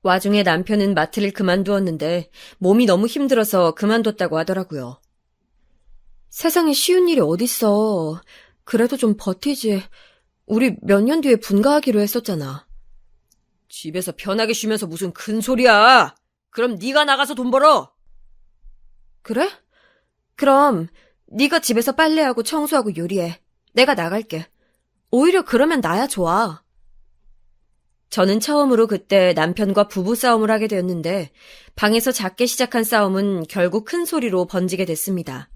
S2: 와중에 남편은 마트를 그만두었는데 몸이 너무 힘들어서 그만뒀다고 하더라고요. 세상에 쉬운 일이 어딨어. 그래도 좀 버티지. 우리 몇 년 뒤에 분가하기로 했었잖아. 집에서 편하게 쉬면서 무슨 큰 소리야. 그럼 네가 나가서 돈 벌어. 그래? 그럼 네가 집에서 빨래하고 청소하고 요리해. 내가 나갈게. 오히려 그러면 나야 좋아. 저는 처음으로 그때 남편과 부부싸움을 하게 되었는데 방에서 작게 시작한 싸움은 결국 큰 소리로 번지게 됐습니다.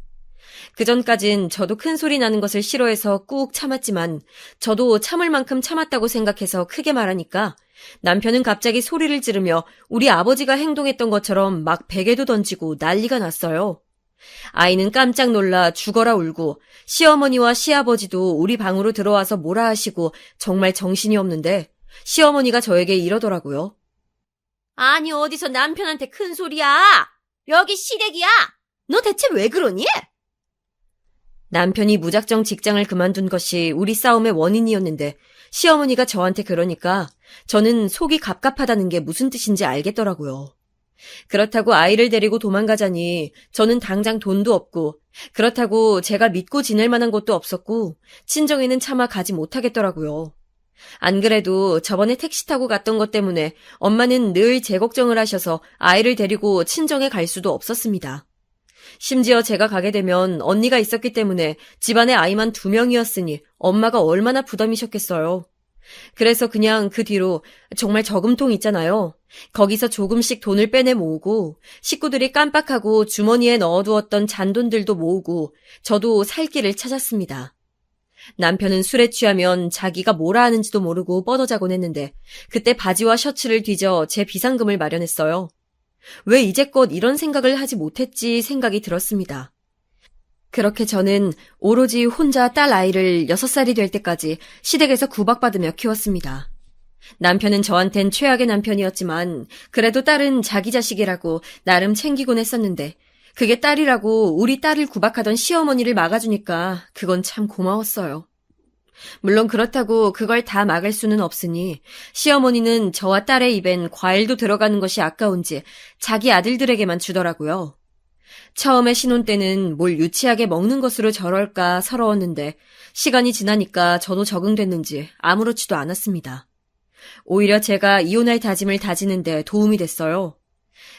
S2: 그전까진 저도 큰 소리 나는 것을 싫어해서 꾹 참았지만 저도 참을 만큼 참았다고 생각해서 크게 말하니까 남편은 갑자기 소리를 지르며 우리 아버지가 행동했던 것처럼 막 베개도 던지고 난리가 났어요. 아이는 깜짝 놀라 죽어라 울고 시어머니와 시아버지도 우리 방으로 들어와서 뭐라 하시고 정말 정신이 없는데 시어머니가 저에게 이러더라고요. 아니 어디서 남편한테 큰 소리야. 여기 시댁이야. 너 대체 왜 그러니? 남편이 무작정 직장을 그만둔 것이 우리 싸움의 원인이었는데 시어머니가 저한테 그러니까 저는 속이 갑갑하다는 게 무슨 뜻인지 알겠더라고요. 그렇다고 아이를 데리고 도망가자니 저는 당장 돈도 없고 그렇다고 제가 믿고 지낼 만한 곳도 없었고 친정에는 차마 가지 못하겠더라고요. 안 그래도 저번에 택시 타고 갔던 것 때문에 엄마는 늘 제 걱정을 하셔서 아이를 데리고 친정에 갈 수도 없었습니다. 심지어 제가 가게 되면 언니가 있었기 때문에 집안에 아이만 2명이었으니 엄마가 얼마나 부담이셨겠어요. 그래서 그냥 그 뒤로 정말 저금통 있잖아요. 거기서 조금씩 돈을 빼내 모으고 식구들이 깜빡하고 주머니에 넣어두었던 잔돈들도 모으고 저도 살 길을 찾았습니다. 남편은 술에 취하면 자기가 뭐라 하는지도 모르고 뻗어자곤 했는데 그때 바지와 셔츠를 뒤져 제 비상금을 마련했어요. 왜 이제껏 이런 생각을 하지 못했지 생각이 들었습니다. 그렇게 저는 오로지 혼자 딸 아이를 6살이 될 때까지 시댁에서 구박받으며 키웠습니다. 남편은 저한텐 최악의 남편이었지만 그래도 딸은 자기 자식이라고 나름 챙기곤 했었는데 그게 딸이라고 우리 딸을 구박하던 시어머니를 막아주니까 그건 참 고마웠어요. 물론 그렇다고 그걸 다 막을 수는 없으니 시어머니는 저와 딸의 입엔 과일도 들어가는 것이 아까운지 자기 아들들에게만 주더라고요. 처음에 신혼 때는 뭘 유치하게 먹는 것으로 저럴까 서러웠는데 시간이 지나니까 저도 적응됐는지 아무렇지도 않았습니다. 오히려 제가 이혼할 다짐을 다지는데 도움이 됐어요.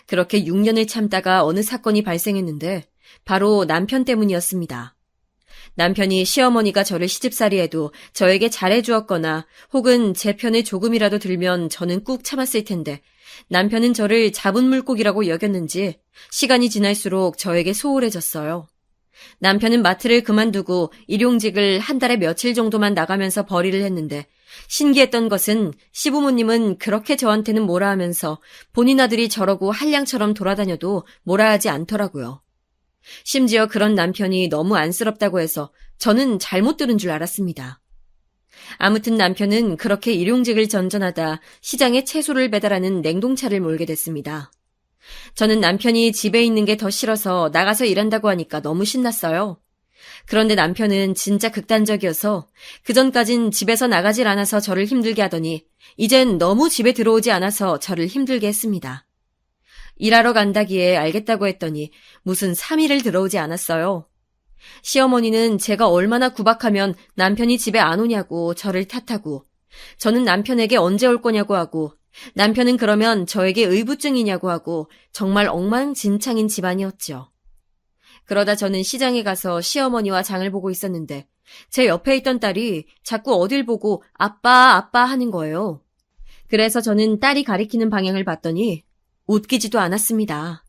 S2: 그렇게 6년을 참다가 어느 사건이 발생했는데 바로 남편 때문이었습니다. 남편이 시어머니가 저를 시집살이해도 저에게 잘해주었거나 혹은 제 편에 조금이라도 들면 저는 꾹 참았을 텐데 남편은 저를 잡은 물고기라고 여겼는지 시간이 지날수록 저에게 소홀해졌어요. 남편은 마트를 그만두고 일용직을 한 달에 며칠 정도만 나가면서 벌이를 했는데 신기했던 것은 시부모님은 그렇게 저한테는 뭐라 하면서 본인 아들이 저러고 한량처럼 돌아다녀도 뭐라 하지 않더라고요. 심지어 그런 남편이 너무 안쓰럽다고 해서 저는 잘못 들은 줄 알았습니다. 아무튼 남편은 그렇게 일용직을 전전하다 시장에 채소를 배달하는 냉동차를 몰게 됐습니다. 저는 남편이 집에 있는 게 더 싫어서 나가서 일한다고 하니까 너무 신났어요. 그런데 남편은 진짜 극단적이어서 그전까진 집에서 나가질 않아서 저를 힘들게 하더니 이젠 너무 집에 들어오지 않아서 저를 힘들게 했습니다. 일하러 간다기에 알겠다고 했더니 무슨 3일을 들어오지 않았어요. 시어머니는 제가 얼마나 구박하면 남편이 집에 안 오냐고 저를 탓하고 저는 남편에게 언제 올 거냐고 하고, 남편은 그러면 저에게 의부증이냐고 하고, 정말 엉망진창인 집안이었죠. 그러다 저는 시장에 가서 시어머니와 장을 보고 있었는데, 제 옆에 있던 딸이 자꾸 어딜 보고 아빠, 아빠 하는 거예요. 그래서 저는 딸이 가리키는 방향을 봤더니 웃기지도 않았습니다.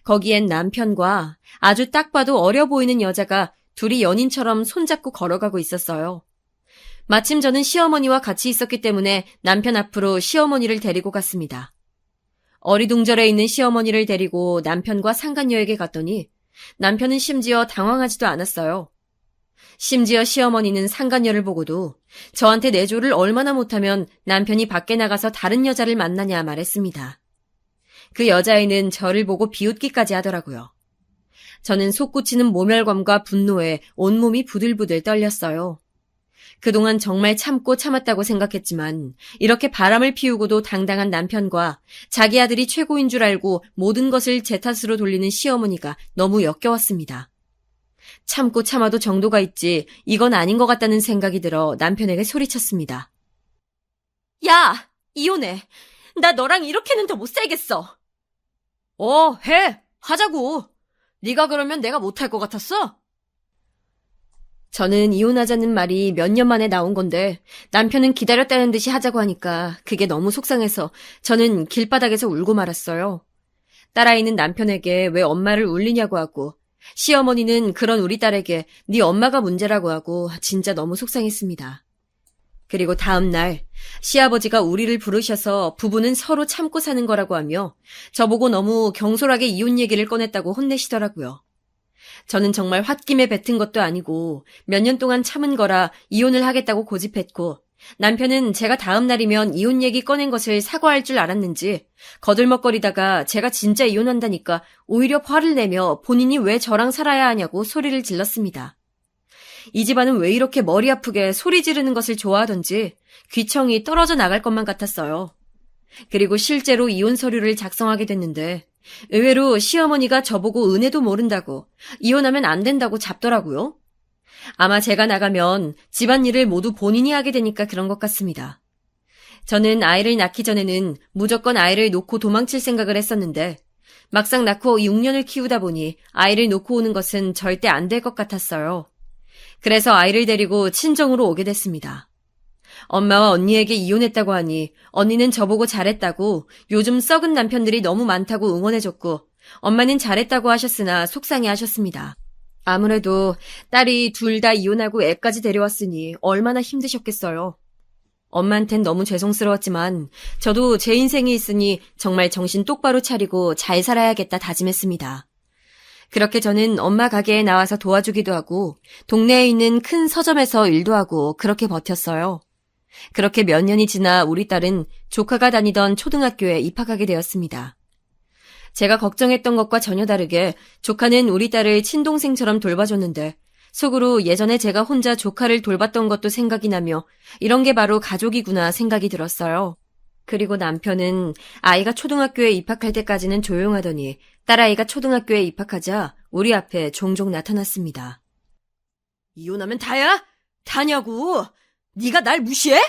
S2: 거기엔 남편과 아주 딱 봐도 어려 보이는 여자가 둘이 연인처럼 손잡고 걸어가고 있었어요. 마침 저는 시어머니와 같이 있었기 때문에 남편 앞으로 시어머니를 데리고 갔습니다. 어리둥절해 있는 시어머니를 데리고 남편과 상간녀에게 갔더니 남편은 심지어 당황하지도 않았어요. 심지어 시어머니는 상간녀를 보고도 저한테 내조를 얼마나 못하면 남편이 밖에 나가서 다른 여자를 만나냐 말했습니다. 그 여자애는 저를 보고 비웃기까지 하더라고요. 저는 솟구치는 모멸감과 분노에 온몸이 부들부들 떨렸어요. 그동안 정말 참고 참았다고 생각했지만 이렇게 바람을 피우고도 당당한 남편과 자기 아들이 최고인 줄 알고 모든 것을 제 탓으로 돌리는 시어머니가 너무 역겨웠습니다. 참고 참아도 정도가 있지 이건 아닌 것 같다는 생각이 들어 남편에게 소리쳤습니다. 야! 이혼해! 나 너랑 이렇게는 더 못 살겠어! 해! 하자고! 네가 그러면 내가 못할 것 같았어? 저는 이혼하자는 말이 몇 년 만에 나온 건데 남편은 기다렸다는 듯이 하자고 하니까 그게 너무 속상해서 저는 길바닥에서 울고 말았어요. 딸아이는 남편에게 왜 엄마를 울리냐고 하고 시어머니는 그런 우리 딸에게 네 엄마가 문제라고 하고 진짜 너무 속상했습니다. 그리고 다음 날 시아버지가 우리를 부르셔서 부부는 서로 참고 사는 거라고 하며 저보고 너무 경솔하게 이혼 얘기를 꺼냈다고 혼내시더라고요. 저는 정말 홧김에 뱉은 것도 아니고 몇 년 동안 참은 거라 이혼을 하겠다고 고집했고 남편은 제가 다음 날이면 이혼 얘기 꺼낸 것을 사과할 줄 알았는지 거들먹거리다가 제가 진짜 이혼한다니까 오히려 화를 내며 본인이 왜 저랑 살아야 하냐고 소리를 질렀습니다. 이 집안은 왜 이렇게 머리 아프게 소리 지르는 것을 좋아하던지 귀청이 떨어져 나갈 것만 같았어요. 그리고 실제로 이혼 서류를 작성하게 됐는데 의외로 시어머니가 저보고 은혜도 모른다고 이혼하면 안 된다고 잡더라고요. 아마 제가 나가면 집안일을 모두 본인이 하게 되니까 그런 것 같습니다. 저는 아이를 낳기 전에는 무조건 아이를 놓고 도망칠 생각을 했었는데 막상 낳고 6년을 키우다 보니 아이를 놓고 오는 것은 절대 안 될 것 같았어요. 그래서 아이를 데리고 친정으로 오게 됐습니다. 엄마와 언니에게 이혼했다고 하니 언니는 저보고 잘했다고 요즘 썩은 남편들이 너무 많다고 응원해줬고 엄마는 잘했다고 하셨으나 속상해 하셨습니다. 아무래도 딸이 둘 다 이혼하고 애까지 데려왔으니 얼마나 힘드셨겠어요. 엄마한텐 너무 죄송스러웠지만 저도 제 인생이 있으니 정말 정신 똑바로 차리고 잘 살아야겠다 다짐했습니다. 그렇게 저는 엄마 가게에 나와서 도와주기도 하고 동네에 있는 큰 서점에서 일도 하고 그렇게 버텼어요. 그렇게 몇 년이 지나 우리 딸은 조카가 다니던 초등학교에 입학하게 되었습니다. 제가 걱정했던 것과 전혀 다르게 조카는 우리 딸을 친동생처럼 돌봐줬는데 속으로 예전에 제가 혼자 조카를 돌봤던 것도 생각이 나며 이런 게 바로 가족이구나 생각이 들었어요. 그리고 남편은 아이가 초등학교에 입학할 때까지는 조용하더니 딸아이가 초등학교에 입학하자 우리 앞에 종종 나타났습니다. 이혼하면 다야? 다냐고! 네가 날 무시해?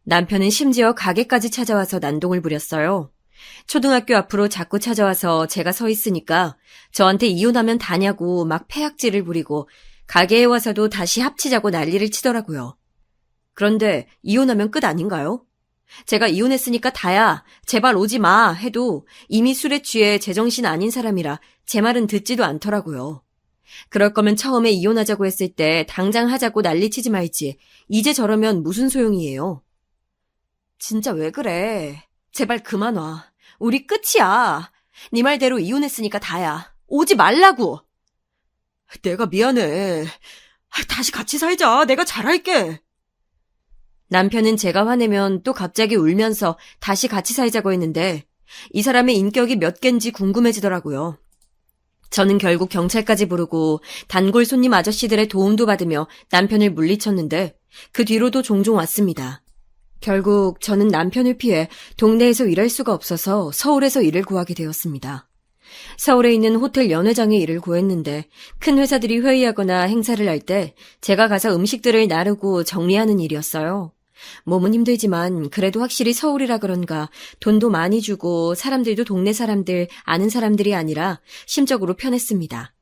S2: 남편은 심지어 가게까지 찾아와서 난동을 부렸어요. 초등학교 앞으로 자꾸 찾아와서 제가 서 있으니까 저한테 이혼하면 다냐고 막 패악질을 부리고 가게에 와서도 다시 합치자고 난리를 치더라고요. 그런데 이혼하면 끝 아닌가요? 제가 이혼했으니까 다야, 제발 오지 마 해도 이미 술에 취해 제정신 아닌 사람이라 제 말은 듣지도 않더라고요. 그럴 거면 처음에 이혼하자고 했을 때 당장 하자고 난리치지 말지 이제 저러면 무슨 소용이에요. 진짜 왜 그래? 제발 그만 와. 우리 끝이야. 네 말대로 이혼했으니까 다야. 오지 말라고. 내가 미안해. 다시 같이 살자. 내가 잘할게. 남편은 제가 화내면 또 갑자기 울면서 다시 같이 살자고 했는데 이 사람의 인격이 몇 갠지 궁금해지더라고요. 저는 결국 경찰까지 부르고 단골 손님 아저씨들의 도움도 받으며 남편을 물리쳤는데 그 뒤로도 종종 왔습니다. 결국 저는 남편을 피해 동네에서 일할 수가 없어서 서울에서 일을 구하게 되었습니다. 서울에 있는 호텔 연회장에 일을 구했는데 큰 회사들이 회의하거나 행사를 할 때 제가 가서 음식들을 나르고 정리하는 일이었어요. 몸은 힘들지만 그래도 확실히 서울이라 그런가 돈도 많이 주고 사람들도 동네 사람들, 아는 사람들이 아니라 심적으로 편했습니다.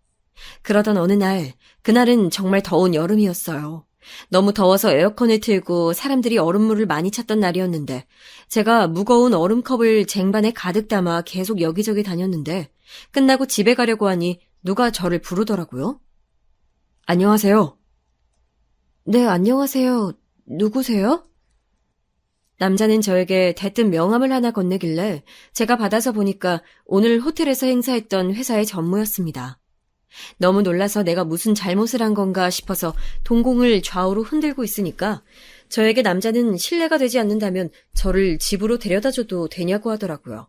S2: 그러던 어느 날, 그날은 정말 더운 여름이었어요. 너무 더워서 에어컨을 틀고 사람들이 얼음물을 많이 찾던 날이었는데 제가 무거운 얼음컵을 쟁반에 가득 담아 계속 여기저기 다녔는데 끝나고 집에 가려고 하니 누가 저를 부르더라고요. 안녕하세요. 네, 안녕하세요. 누구세요? 남자는 저에게 대뜸 명함을 하나 건네길래 제가 받아서 보니까 오늘 호텔에서 행사했던 회사의 전무였습니다. 너무 놀라서 내가 무슨 잘못을 한 건가 싶어서 동공을 좌우로 흔들고 있으니까 저에게 남자는 실례가 되지 않는다면 저를 집으로 데려다줘도 되냐고 하더라고요.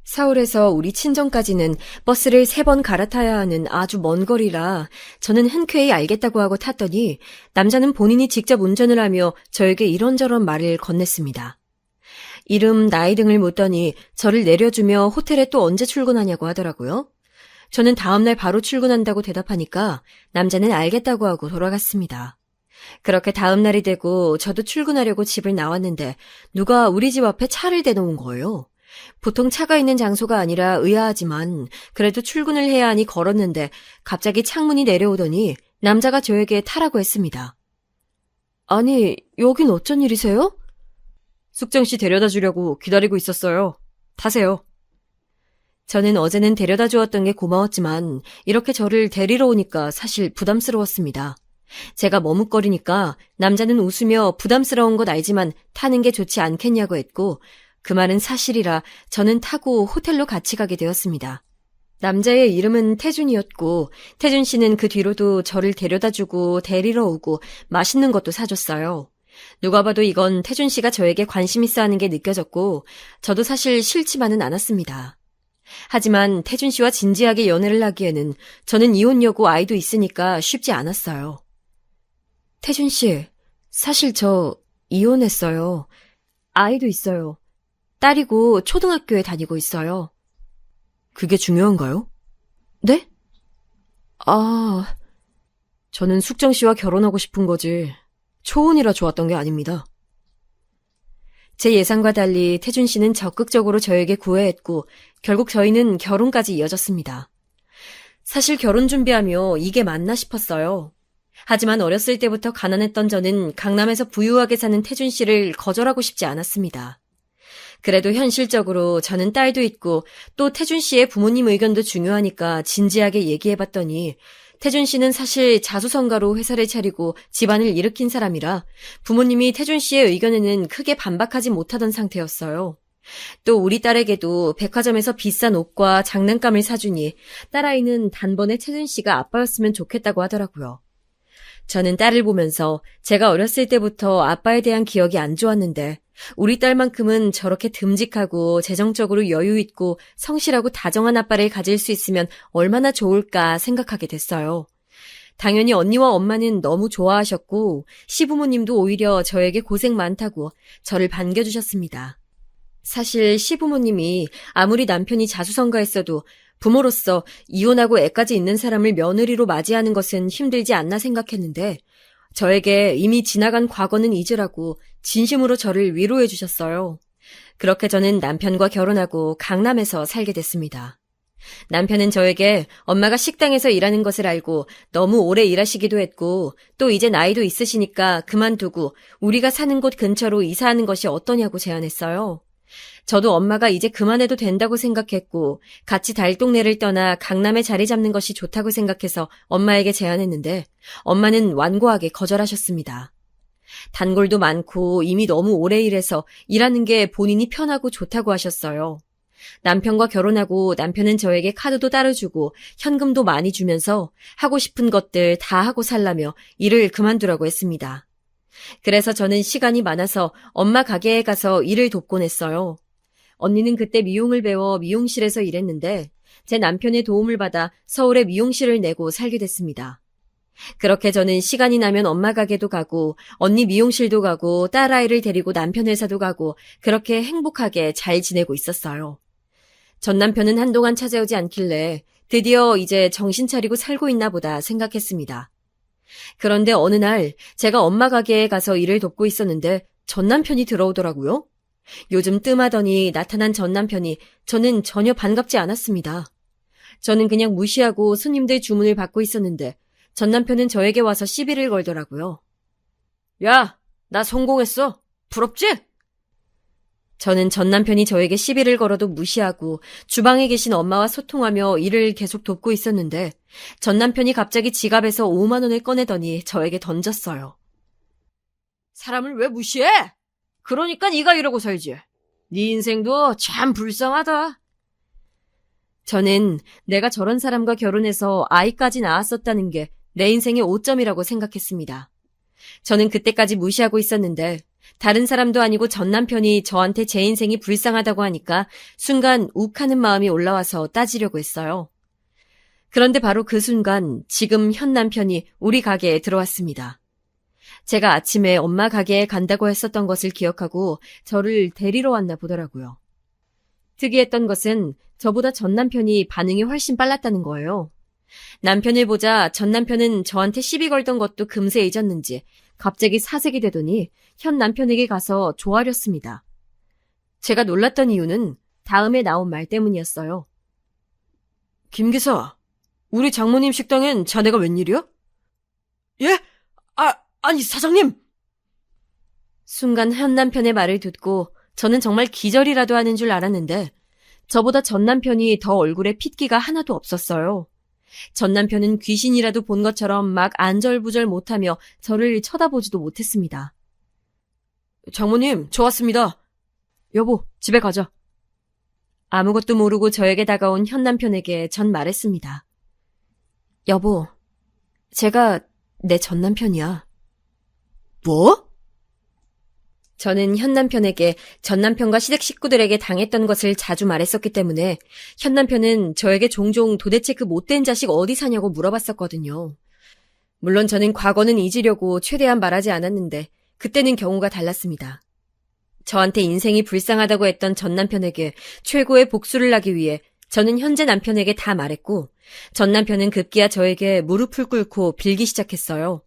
S2: 서울에서 우리 친정까지는 버스를 3번 갈아타야 하는 아주 먼 거리라 저는 흔쾌히 알겠다고 하고 탔더니 남자는 본인이 직접 운전을 하며 저에게 이런저런 말을 건넸습니다. 이름, 나이 등을 묻더니 저를 내려주며 호텔에 또 언제 출근하냐고 하더라고요. 저는 다음날 바로 출근한다고 대답하니까 남자는 알겠다고 하고 돌아갔습니다. 그렇게 다음날이 되고 저도 출근하려고 집을 나왔는데 누가 우리 집 앞에 차를 대놓은 거예요. 보통 차가 있는 장소가 아니라 의아하지만 그래도 출근을 해야 하니 걸었는데 갑자기 창문이 내려오더니 남자가 저에게 타라고 했습니다. 아니, 여긴 어쩐 일이세요? 숙정 씨 데려다 주려고 기다리고 있었어요. 타세요. 저는 어제는 데려다 주었던 게 고마웠지만 이렇게 저를 데리러 오니까 사실 부담스러웠습니다. 제가 머뭇거리니까 남자는 웃으며 부담스러운 것 알지만 타는 게 좋지 않겠냐고 했고 그 말은 사실이라 저는 타고 호텔로 같이 가게 되었습니다. 남자의 이름은 태준이었고 태준 씨는 그 뒤로도 저를 데려다주고 데리러 오고 맛있는 것도 사줬어요. 누가 봐도 이건 태준 씨가 저에게 관심 있어 하는 게 느껴졌고 저도 사실 싫지만은 않았습니다. 하지만 태준 씨와 진지하게 연애를 하기에는 저는 이혼녀고 아이도 있으니까 쉽지 않았어요. 태준 씨, 사실 저 이혼했어요. 아이도 있어요. 딸이고 초등학교에 다니고 있어요. 그게 중요한가요? 네? 저는 숙정 씨와 결혼하고 싶은 거지 초혼이라 좋았던 게 아닙니다. 제 예상과 달리 태준 씨는 적극적으로 저에게 구애했고 결국 저희는 결혼까지 이어졌습니다. 사실 결혼 준비하며 이게 맞나 싶었어요. 하지만 어렸을 때부터 가난했던 저는 강남에서 부유하게 사는 태준 씨를 거절하고 싶지 않았습니다. 그래도 현실적으로 저는 딸도 있고 또 태준 씨의 부모님 의견도 중요하니까 진지하게 얘기해봤더니 태준 씨는 사실 자수성가로 회사를 차리고 집안을 일으킨 사람이라 부모님이 태준 씨의 의견에는 크게 반박하지 못하던 상태였어요. 또 우리 딸에게도 백화점에서 비싼 옷과 장난감을 사주니 딸아이는 단번에 태준 씨가 아빠였으면 좋겠다고 하더라고요. 저는 딸을 보면서 제가 어렸을 때부터 아빠에 대한 기억이 안 좋았는데 우리 딸만큼은 저렇게 듬직하고 재정적으로 여유 있고 성실하고 다정한 아빠를 가질 수 있으면 얼마나 좋을까 생각하게 됐어요. 당연히 언니와 엄마는 너무 좋아하셨고 시부모님도 오히려 저에게 고생 많다고 저를 반겨주셨습니다. 사실 시부모님이 아무리 남편이 자수성가했어도 부모로서 이혼하고 애까지 있는 사람을 며느리로 맞이하는 것은 힘들지 않나 생각했는데 저에게 이미 지나간 과거는 잊으라고 진심으로 저를 위로해 주셨어요. 그렇게 저는 남편과 결혼하고 강남에서 살게 됐습니다. 남편은 저에게 엄마가 식당에서 일하는 것을 알고 너무 오래 일하시기도 했고 또 이제 나이도 있으시니까 그만두고 우리가 사는 곳 근처로 이사하는 것이 어떠냐고 제안했어요. 저도 엄마가 이제 그만해도 된다고 생각했고 같이 달동네를 떠나 강남에 자리 잡는 것이 좋다고 생각해서 엄마에게 제안했는데 엄마는 완고하게 거절하셨습니다. 단골도 많고 이미 너무 오래 일해서 일하는 게 본인이 편하고 좋다고 하셨어요. 남편과 결혼하고 남편은 저에게 카드도 따로 주고 현금도 많이 주면서 하고 싶은 것들 다 하고 살라며 일을 그만두라고 했습니다. 그래서 저는 시간이 많아서 엄마 가게에 가서 일을 돕곤 했어요. 언니는 그때 미용을 배워 미용실에서 일했는데 제 남편의 도움을 받아 서울에 미용실을 내고 살게 됐습니다. 그렇게 저는 시간이 나면 엄마 가게도 가고 언니 미용실도 가고 딸아이를 데리고 남편 회사도 가고 그렇게 행복하게 잘 지내고 있었어요. 전 남편은 한동안 찾아오지 않길래 드디어 이제 정신 차리고 살고 있나 보다 생각했습니다. 그런데 어느 날 제가 엄마 가게에 가서 일을 돕고 있었는데 전 남편이 들어오더라고요. 요즘 뜸하더니 나타난 전 남편이 저는 전혀 반갑지 않았습니다. 저는 그냥 무시하고 손님들 주문을 받고 있었는데 전 남편은 저에게 와서 시비를 걸더라고요. 야, 나 성공했어. 부럽지? 저는 전 남편이 저에게 시비를 걸어도 무시하고 주방에 계신 엄마와 소통하며 일을 계속 돕고 있었는데 전 남편이 갑자기 지갑에서 5만 원을 꺼내더니 저에게 던졌어요. 사람을 왜 무시해? 그러니까 네가 이러고 살지. 네 인생도 참 불쌍하다. 저는 내가 저런 사람과 결혼해서 아이까지 낳았었다는 게 내 인생의 오점이라고 생각했습니다. 저는 그때까지 무시하고 있었는데 다른 사람도 아니고 전 남편이 저한테 제 인생이 불쌍하다고 하니까 순간 욱하는 마음이 올라와서 따지려고 했어요. 그런데 바로 그 순간 지금 현 남편이 우리 가게에 들어왔습니다. 제가 아침에 엄마 가게에 간다고 했었던 것을 기억하고 저를 데리러 왔나 보더라고요. 특이했던 것은 저보다 전 남편이 반응이 훨씬 빨랐다는 거예요. 남편을 보자 전 남편은 저한테 시비 걸던 것도 금세 잊었는지 갑자기 사색이 되더니 현 남편에게 가서 조아렸습니다. 제가 놀랐던 이유는 다음에 나온 말 때문이었어요. 김 기사, 우리 장모님 식당엔 자네가 웬일이야? 예? 아니 사장님! 순간 현 남편의 말을 듣고 저는 정말 기절이라도 하는 줄 알았는데 저보다 전 남편이 더 얼굴에 핏기가 하나도 없었어요. 전 남편은 귀신이라도 본 것처럼 막 안절부절 못하며 저를 쳐다보지도 못했습니다. 장모님, 저 왔습니다. 여보, 집에 가자. 아무것도 모르고 저에게 다가온 현 남편에게 전 말했습니다. 여보, 제가 내 전 남편이야. 뭐? 저는 현 남편에게 전 남편과 시댁 식구들에게 당했던 것을 자주 말했었기 때문에 현 남편은 저에게 종종 도대체 그 못된 자식 어디 사냐고 물어봤었거든요. 물론 저는 과거는 잊으려고 최대한 말하지 않았는데 그때는 경우가 달랐습니다. 저한테 인생이 불쌍하다고 했던 전 남편에게 최고의 복수를 하기 위해 저는 현재 남편에게 다 말했고 전 남편은 급기야 저에게 무릎을 꿇고 빌기 시작했어요.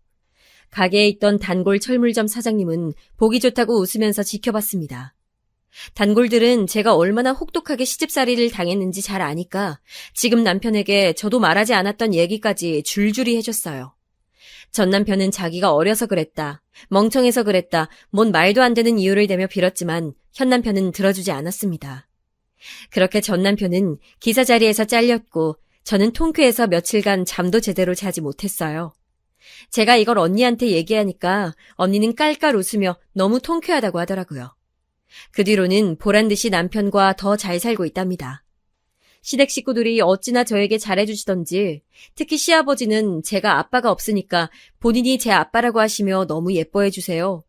S2: 가게에 있던 단골 철물점 사장님은 보기 좋다고 웃으면서 지켜봤습니다. 단골들은 제가 얼마나 혹독하게 시집살이를 당했는지 잘 아니까 지금 남편에게 저도 말하지 않았던 얘기까지 줄줄이 해줬어요. 전 남편은 자기가 어려서 그랬다, 멍청해서 그랬다, 뭔 말도 안 되는 이유를 대며 빌었지만 현 남편은 들어주지 않았습니다. 그렇게 전 남편은 기사 자리에서 잘렸고 저는 통쾌해서 며칠간 잠도 제대로 자지 못했어요. 제가 이걸 언니한테 얘기하니까 언니는 깔깔 웃으며 너무 통쾌하다고 하더라고요. 그 뒤로는 보란듯이 남편과 더 잘 살고 있답니다. 시댁 식구들이 어찌나 저에게 잘해주시던지 특히 시아버지는 제가 아빠가 없으니까 본인이 제 아빠라고 하시며 너무 예뻐해주세요.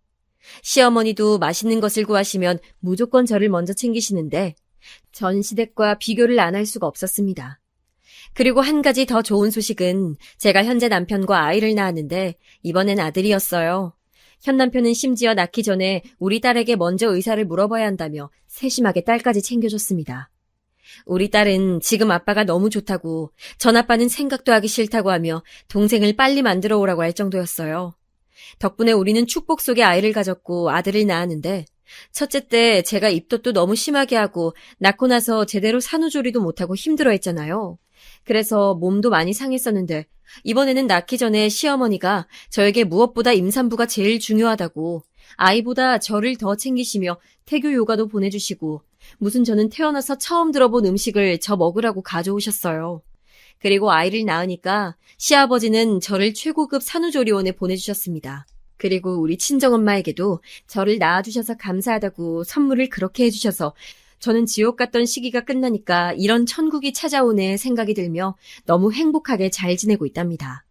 S2: 시어머니도 맛있는 것을 구하시면 무조건 저를 먼저 챙기시는데 전 시댁과 비교를 안 할 수가 없었습니다. 그리고 한 가지 더 좋은 소식은 제가 현재 남편과 아이를 낳았는데 이번엔 아들이었어요. 현 남편은 심지어 낳기 전에 우리 딸에게 먼저 의사를 물어봐야 한다며 세심하게 딸까지 챙겨줬습니다. 우리 딸은 지금 아빠가 너무 좋다고 전 아빠는 생각도 하기 싫다고 하며 동생을 빨리 만들어 오라고 할 정도였어요. 덕분에 우리는 축복 속에 아이를 가졌고 아들을 낳았는데 첫째 때 제가 입덧도 너무 심하게 하고 낳고 나서 제대로 산후조리도 못하고 힘들어했잖아요. 그래서 몸도 많이 상했었는데 이번에는 낳기 전에 시어머니가 저에게 무엇보다 임산부가 제일 중요하다고 아이보다 저를 더 챙기시며 태교 요가도 보내주시고 무슨 저는 태어나서 처음 들어본 음식을 저 먹으라고 가져오셨어요. 그리고 아이를 낳으니까 시아버지는 저를 최고급 산후조리원에 보내주셨습니다. 그리고 우리 친정엄마에게도 저를 낳아주셔서 감사하다고 선물을 그렇게 해주셔서 저는 지옥 갔던 시기가 끝나니까 이런 천국이 찾아오네 생각이 들며 너무 행복하게 잘 지내고 있답니다.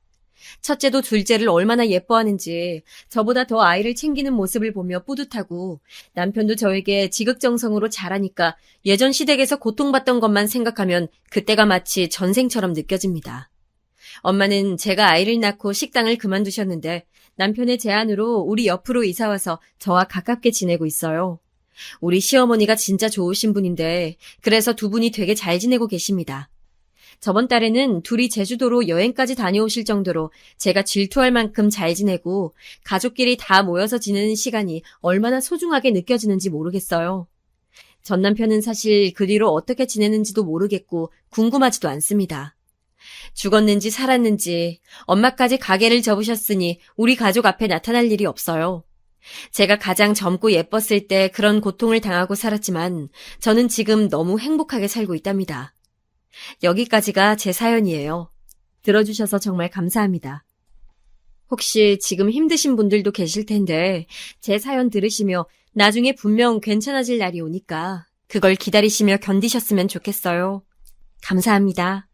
S2: 첫째도 둘째를 얼마나 예뻐하는지 저보다 더 아이를 챙기는 모습을 보며 뿌듯하고 남편도 저에게 지극정성으로 잘하니까 예전 시댁에서 고통받던 것만 생각하면 그때가 마치 전생처럼 느껴집니다. 엄마는 제가 아이를 낳고 식당을 그만두셨는데 남편의 제안으로 우리 옆으로 이사와서 저와 가깝게 지내고 있어요. 우리 시어머니가 진짜 좋으신 분인데 그래서 두 분이 되게 잘 지내고 계십니다. 저번 달에는 둘이 제주도로 여행까지 다녀오실 정도로 제가 질투할 만큼 잘 지내고 가족끼리 다 모여서 지내는 시간이 얼마나 소중하게 느껴지는지 모르겠어요. 전 남편은 사실 그 뒤로 어떻게 지내는지도 모르겠고 궁금하지도 않습니다. 죽었는지 살았는지 엄마까지 가게를 접으셨으니 우리 가족 앞에 나타날 일이 없어요. 제가 가장 젊고 예뻤을 때 그런 고통을 당하고 살았지만 저는 지금 너무 행복하게 살고 있답니다. 여기까지가 제 사연이에요. 들어주셔서 정말 감사합니다. 혹시 지금 힘드신 분들도 계실 텐데 제 사연 들으시며 나중에 분명 괜찮아질 날이 오니까 그걸 기다리시며 견디셨으면 좋겠어요. 감사합니다.